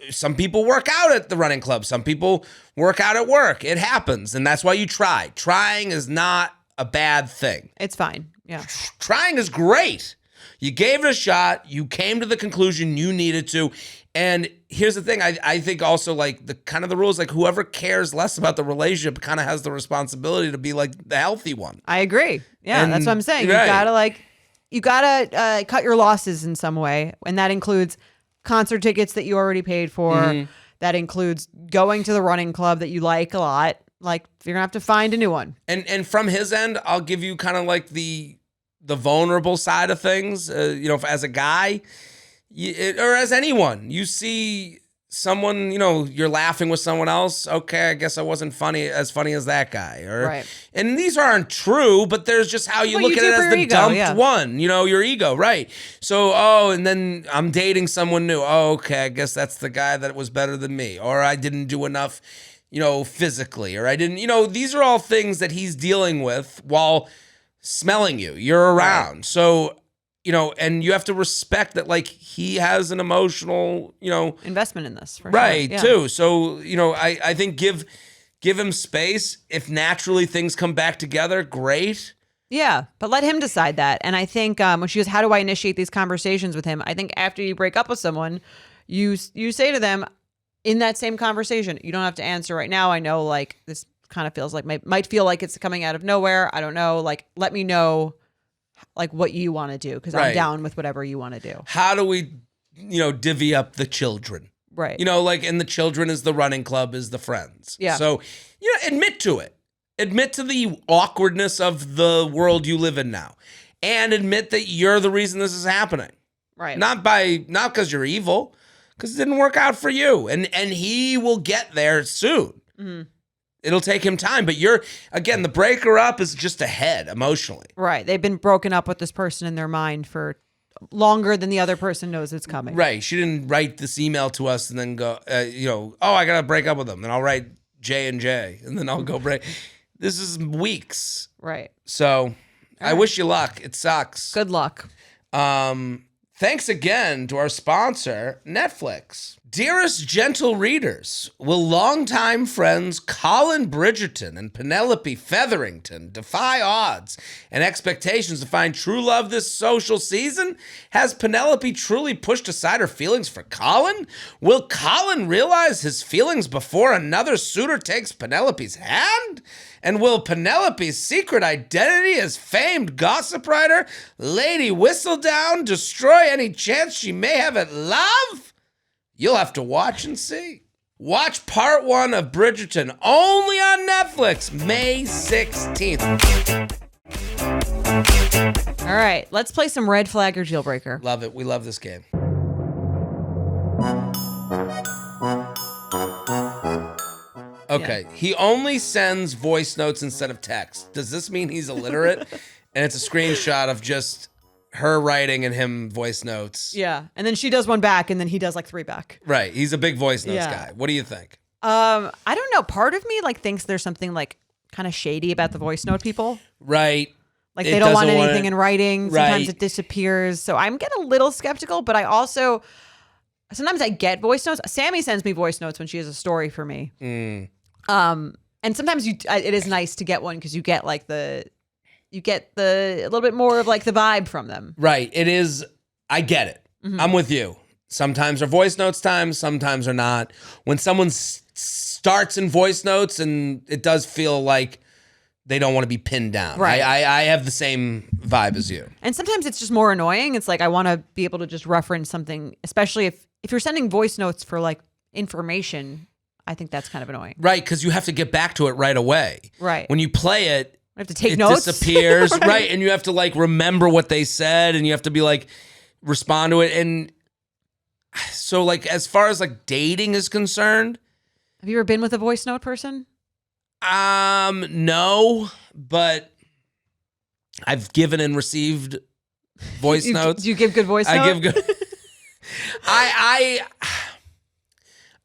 Some people work out at the running club. Some people work out at work. It happens. And that's why you try. Trying is not a bad thing. It's fine. Yeah. Trying is great. You gave it a shot. You came to the conclusion you needed to. And here's the thing. I think also, like, the kind of the rules, like, whoever cares less about the relationship kind of has the responsibility to be, like, the healthy one. I agree. Yeah, that's what I'm saying. You gotta cut your losses in some way. And that includes concert tickets that you already paid for. Mm-hmm. That includes going to the running club that you like a lot. Like, you're gonna have to find a new one. And from his end, I'll give you kind of like the vulnerable side of things. As a guy, or as anyone, you see someone, you're laughing with someone else. Okay, I guess I wasn't as funny as that guy. And these aren't true, but there's just how you look at it as the dumped one. Your ego, right? So, and then I'm dating someone new. Oh, okay, I guess that's the guy that was better than me, or I didn't do enough, physically, or I didn't. These are all things that he's dealing with while smelling you. You're around, right. So. And you have to respect that, like, he has an emotional, investment in this, for right, sure. Yeah. Too. So, I think give him space. If naturally things come back together, great. Yeah, but let him decide that. And I think when she goes, how do I initiate these conversations with him? I think after you break up with someone, you say to them in that same conversation, you don't have to answer right now. I know, like, this kind of feels like might feel like it's coming out of nowhere. I don't know. Like, let me know. Like, what you want to do, because I'm down with whatever you want to do. How do we, divvy up the children? Right. And the children is the running club, is the friends. Yeah. So, admit to it. Admit to the awkwardness of the world you live in now. And admit that you're the reason this is happening. Right. Not because you're evil, because it didn't work out for you. And he will get there soon. Mm-hmm. It'll take him time, but the breaker up is just ahead emotionally. Right. They've been broken up with this person in their mind for longer than the other person knows it's coming. Right. She didn't write this email to us and then go, I got to break up with him. And I'll write J&J and then I'll go break. This is weeks. Right. So I wish you luck. It sucks. Good luck. Thanks again to our sponsor, Netflix. Dearest gentle readers, will longtime friends Colin Bridgerton and Penelope Featherington defy odds and expectations to find true love this social season? Has Penelope truly pushed aside her feelings for Colin? Will Colin realize his feelings before another suitor takes Penelope's hand? And will Penelope's secret identity as famed gossip writer Lady Whistledown destroy any chance she may have at love? You'll have to watch and see. Watch part 1 of Bridgerton only on Netflix, May 16th. All right, let's play some red flag or deal breaker. Love it. We love this game. Okay, he only sends voice notes instead of text. Does this mean he's illiterate? And it's a screenshot of just her writing and him voice notes. Yeah, and then she does one back, and then he does like 3 back. Right, he's a big voice notes guy. What do you think? I don't know. Part of me like thinks there's something like kind of shady about the voice note people. Right. Like they don't want anything in writing. Sometimes it disappears. So I'm getting a little skeptical, but I also sometimes I get voice notes. Sammy sends me voice notes when she has a story for me. And sometimes it is nice to get one because you get like a little bit more of like the vibe from them. Right. It is. I get it. Mm-hmm. I'm with you. Sometimes are voice notes times, sometimes are not. When someone starts in voice notes and it does feel like they don't want to be pinned down. Right. I have the same vibe as you. And sometimes it's just more annoying. It's like I want to be able to just reference something, especially if you're sending voice notes for like information. I think that's kind of annoying. Right, because you have to get back to it right away. Right. When you play it, I have to take notes. It disappears. Right. Right, and you have to like remember what they said, and you have to be like respond to it. And so, like, as far as like dating is concerned, have you ever been with a voice note person? No, but I've given and received voice notes. Do you give good voice notes? I give good.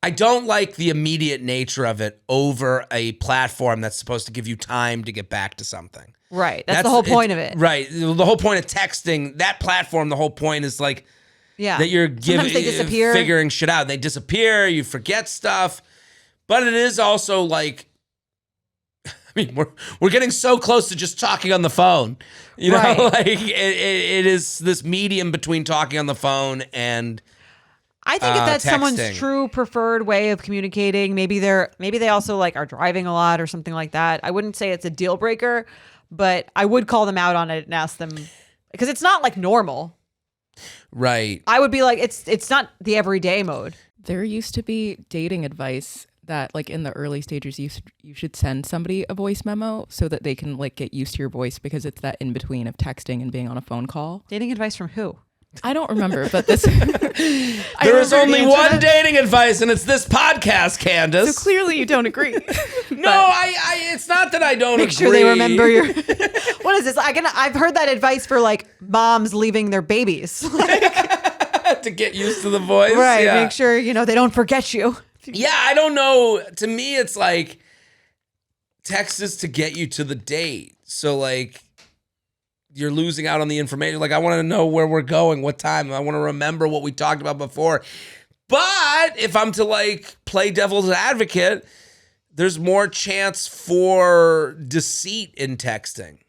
I don't like the immediate nature of it over a platform that's supposed to give you time to get back to something. Right. That's the whole point of it. Right. The whole point of texting, that platform, the whole point is like that you're sometimes they disappear. Figuring shit out. They disappear, you forget stuff. But it is also like, I mean, we're getting so close to just talking on the phone. You know, like it is this medium between talking on the phone and I think if that's texting. someone's true preferred way of communicating, maybe they also like are driving a lot or something like that. I wouldn't say it's a deal breaker, but I would call them out on it and ask them because it's not like normal. Right. I would be like, it's not the everyday mode. There used to be dating advice that like in the early stages you should send somebody a voice memo so that they can like get used to your voice because it's that in between of texting and being on a phone call. Dating advice from who? I don't remember, but this there is only one dating advice, and it's this podcast, Candace. So clearly you don't agree. No, it's not that I don't agree. Make sure they remember your. What is this? I've heard that advice for like moms leaving their babies to get used to the voice, right? Yeah. Make sure they don't forget you. Yeah, I don't know. To me, it's like text is to get you to the date. So like. You're losing out on the information. Like, I want to know where we're going, what time. I want to remember what we talked about before. But if I'm to, like, play devil's advocate, there's more chance for deceit in texting.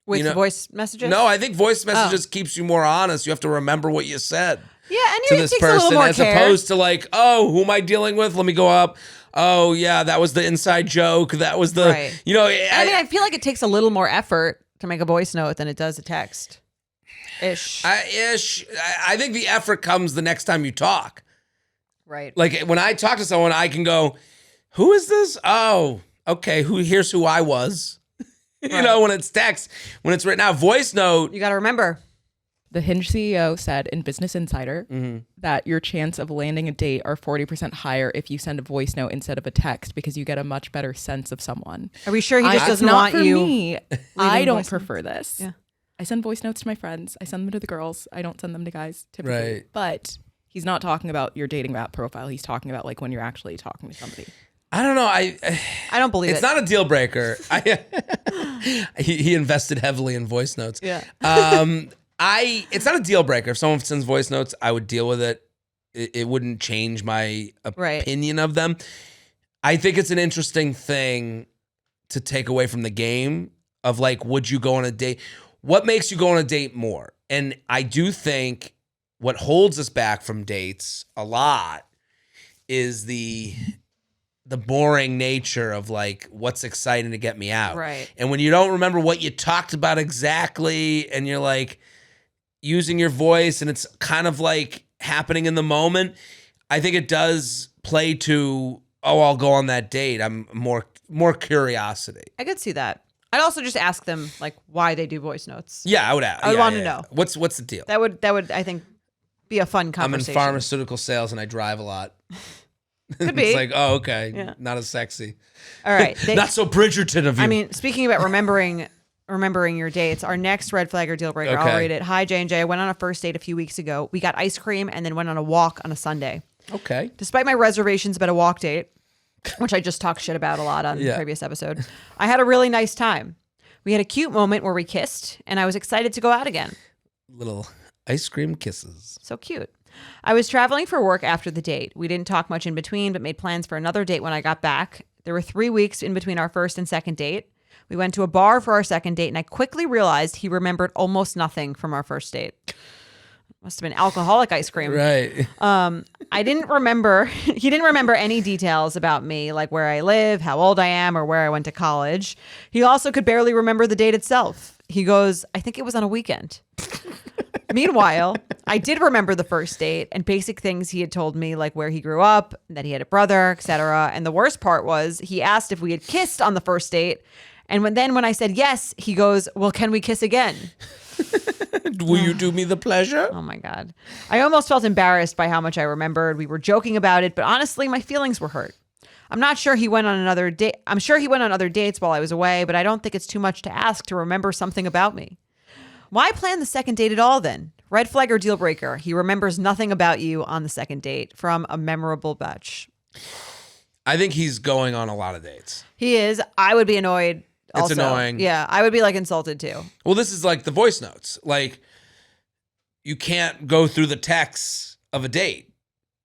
With voice messages? No, I think voice messages keeps you more honest. You have to remember what you said. Yeah, and to this person as opposed to, like, oh, who am I dealing with? Let me go up. Oh, yeah, that was the inside joke. That was the, right. I feel like it takes a little more effort to make a voice note than it does a text. Ish. I think the effort comes the next time you talk. Right. Like when I talk to someone, I can go, who is this? Oh, okay. Here's who I was. Right. When it's text, when it's written out, voice note. You got to remember. The Hinge CEO said in Business Insider that your chance of landing a date are 40% higher if you send a voice note instead of a text because you get a much better sense of someone. Are we sure he just doesn't want you? Me. I don't prefer this. Yeah. I send voice notes to my friends. I send them to the girls. I don't send them to guys typically. Right. But he's not talking about your dating app profile. He's talking about like when you're actually talking to somebody. I don't know. I don't believe it's not a deal breaker. He invested heavily in voice notes. Yeah. It's not a deal breaker. If someone sends voice notes, I would deal with it. It wouldn't change my opinion of them. I think it's an interesting thing to take away from the game of like, would you go on a date? What makes you go on a date more? And I do think what holds us back from dates a lot is the boring nature of like what's exciting to get me out. Right. And when you don't remember what you talked about exactly and you're like using your voice and it's kind of like happening in the moment, I think it does play to, oh, I'll go on that date. I'm more curiosity. I could see that. I'd also just ask them like why they do voice notes. Yeah, I would ask. I would want to know. What's the deal? That would I think be a fun conversation. I'm in pharmaceutical sales and I drive a lot. Could be. It's like, oh, okay. Yeah. Not as sexy. All right. Not so Bridgerton of you. I mean, speaking about remembering your dates, our next red flag or deal breaker, I'll read it. Hi, J&J. I went on a first date a few weeks ago. We got ice cream and then went on a walk on a Sunday. Okay. Despite my reservations about a walk date, which I just talked shit about a lot on the previous episode, I had a really nice time. We had a cute moment where we kissed, and I was excited to go out again. Little ice cream kisses. So cute. I was traveling for work after the date. We didn't talk much in between, but made plans for another date when I got back. There were 3 weeks in between our first and second date. We went to a bar for our second date, and I quickly realized he remembered almost nothing from our first date. Must have been alcoholic ice cream. Right. He didn't remember any details about me, like where I live, how old I am, or where I went to college. He also could barely remember the date itself. He goes, I think it was on a weekend. Meanwhile, I did remember the first date and basic things he had told me, like where he grew up, that he had a brother, etc. And the worst part was he asked if we had kissed on the first date. And when I said yes, he goes, well, can we kiss again? Will you do me the pleasure? Oh my God. I almost felt embarrassed by how much I remembered. We were joking about it, but honestly, my feelings were hurt. I'm sure he went on other dates while I was away, but I don't think it's too much to ask to remember something about me. Why plan the second date at all then? Red flag or deal breaker? He remembers nothing about you on the second date from a memorable batch. I think he's going on a lot of dates. He is. I would be annoyed. It's annoying. Yeah, I would be like insulted too. Well, this is like the voice notes. Like, you can't go through the texts of a date.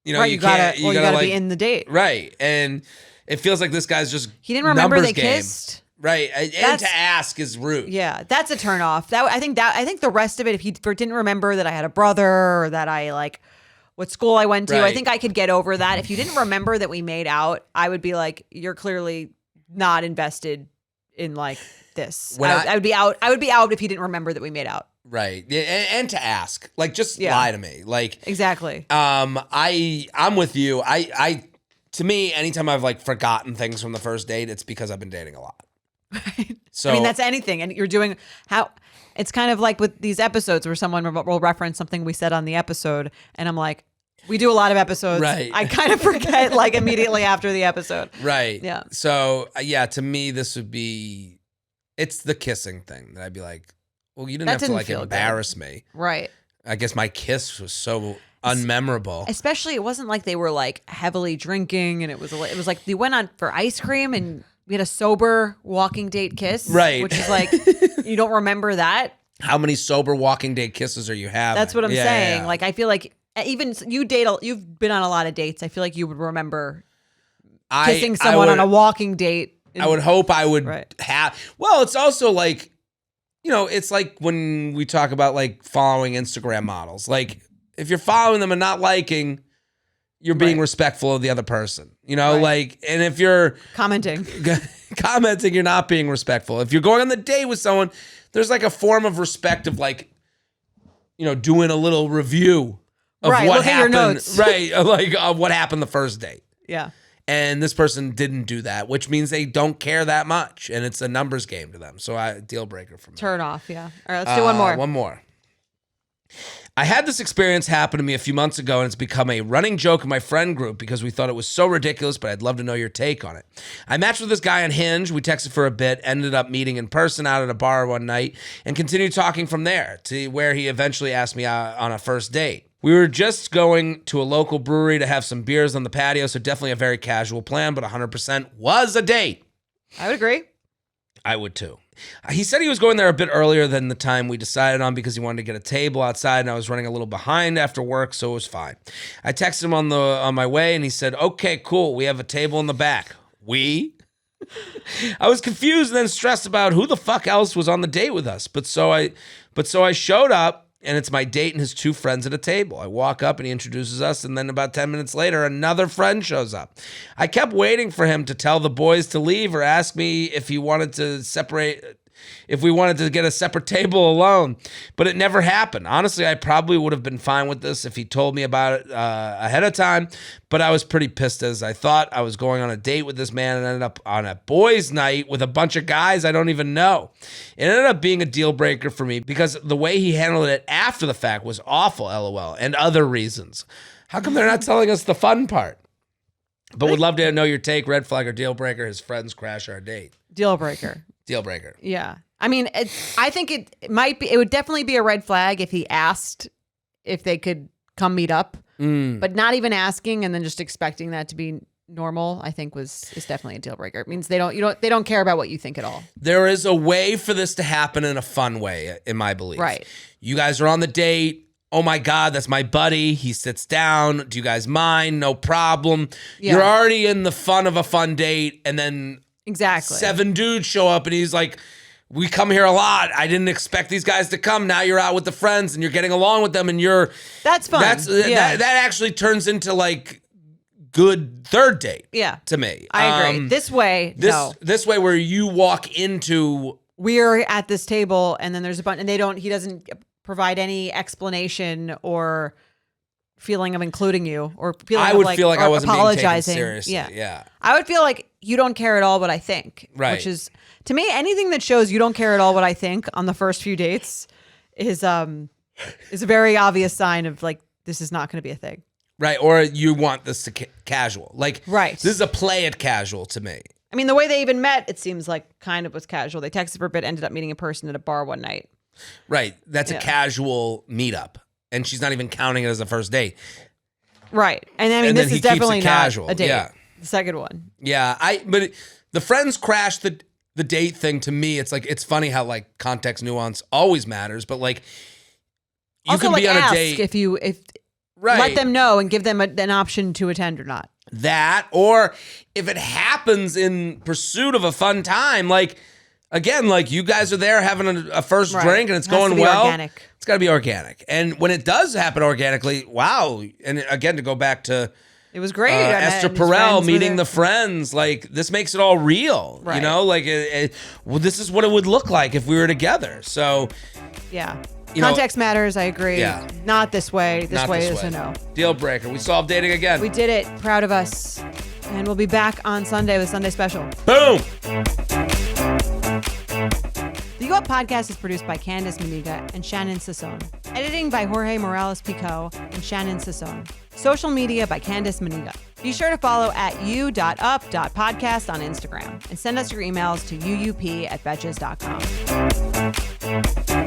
You know, right, you gotta like, be in the date. Right. And it feels like this guy's just he didn't remember they kissed. Right. And to ask is rude. Yeah, that's a turnoff. I think the rest of it, if he didn't remember that I had a brother or that I like what school I went to, right. I think I could get over that. If you didn't remember that we made out, I would be like, you're clearly not invested in like this. I would be out. I would be out if he didn't remember that we made out. Right. And to ask, like, just lie to me. Like, exactly. I'm with you. To me, anytime I've like forgotten things from the first date, it's because I've been dating a lot. Right. So I mean, that's anything. And you're doing it's kind of like with these episodes where someone will reference something we said on the episode. And I'm like, we do a lot of episodes. Right. I kind of forget like immediately after the episode. Right. Yeah. So to me, it's the kissing thing that I'd be like, well, you didn't have to like embarrass me. Right. I guess my kiss was so unmemorable. Especially, it wasn't like they were like heavily drinking, and it was like they went on for ice cream and we had a sober walking date kiss. Right. Which is like, you don't remember that. How many sober walking date kisses are you having? That's what I'm saying. Yeah. Like, I feel like even you've been on a lot of dates. I feel like you would remember kissing someone on a walking date. I would hope I would right. have. Well, it's also like, it's like when we talk about like following Instagram models. Like, if you're following them and not liking, you're being respectful of the other person. Like, and if you're commenting, you're not being respectful. If you're going on the date with someone, there's like a form of respect of like, doing a little review of what look happened. At your notes. Right. Like what happened the first date. Yeah. And this person didn't do that, which means they don't care that much. And it's a numbers game to them. So deal breaker for me. Turn off, yeah. All right, let's do one more. One more. I had this experience happen to me a few months ago, and it's become a running joke in my friend group because we thought it was so ridiculous, but I'd love to know your take on it. I matched with this guy on Hinge. We texted for a bit, ended up meeting in person out at a bar one night, and continued talking from there to where he eventually asked me out on a first date. We were just going to a local brewery to have some beers on the patio, so definitely a very casual plan, but 100% was a date. I would agree. I would too. He said he was going there a bit earlier than the time we decided on because he wanted to get a table outside, and I was running a little behind after work, so it was fine. I texted him on my way, and he said, "Okay, cool. We have a table in the back." We? I was confused and then stressed about who the fuck else was on the date with us. But so I showed up, and it's my date and his two friends at a table. I walk up and he introduces us, and then about 10 minutes later, another friend shows up. I kept waiting for him to tell the boys to leave or ask me if he wanted to if we wanted to get a separate table alone, but it never happened. Honestly, I probably would have been fine with this if he told me about it ahead of time, but I was pretty pissed as I thought I was going on a date with this man and ended up on a boys' night with a bunch of guys I don't even know. It ended up being a deal breaker for me because the way he handled it after the fact was awful, LOL, and other reasons. How come they're not telling us the fun part? But would love to know your take, red flag or deal breaker. His friends crash our date. Deal breaker. Deal breaker. Yeah. I mean, I think it would definitely be a red flag if he asked if they could come meet up, but not even asking and then just expecting that to be normal, I think is definitely a deal breaker. It means they don't care about what you think at all. There is a way for this to happen in a fun way, in my belief. Right. You guys are on the date. Oh my God, that's my buddy. He sits down. Do you guys mind? No problem. Yeah. You're already in the fun of a fun date, and then exactly 7 dudes show up, and he's like, "We come here a lot. I didn't expect these guys to come. Now you're out with the friends, and you're getting along with them, and that's fun. That actually turns into like good third date. Yeah, to me, I agree. This way where you walk into, we're at this table, and then there's a bunch, and he doesn't provide any explanation or feeling of including you or feeling I of would like, feel like I wasn't apologizing. being taken seriously. Yeah. I would feel like you don't care at all what I think. Right. Which is, to me, anything that shows you don't care at all what I think on the first few dates is a very obvious sign of like, this is not going to be a thing. Right. Or you want this to casual. Like, right. This is a play it casual to me. I mean, the way they even met, it seems like kind of was casual. They texted for a bit, ended up meeting in person at a bar one night. Right. That's a casual meetup. And she's not even counting it as a first date. Right. And I mean, this is definitely not a date. Yeah. The second one. Yeah. But the friends crash the date thing to me. It's like, it's funny how like context nuance always matters, but like you also, can like, be on ask a date. if right. Let them know and give them an option to attend or not. That, or if it happens in pursuit of a fun time, like, again, like you guys are there having a first drink and it's going well. Organic. It's got to be organic. And when it does happen organically, wow. And again, to go back to it was great. Esther Perel meeting the friends, like this makes it all real. Right. You know, like well, this is what it would look like if we were together. So, yeah. Context matters. I agree. Yeah. Not this way. This way is a no. Deal breaker. We solved dating again. We did it. Proud of us. And we'll be back on Sunday with Sunday Special. Boom. The U Up Podcast is produced by Candice Maniga and Shannon Sassone. Editing by Jorge Morales-Pico and Shannon Sassone. Social media by Candice Maniga. Be sure to follow at u.up.podcast on Instagram and send us your emails to uup@betches.com.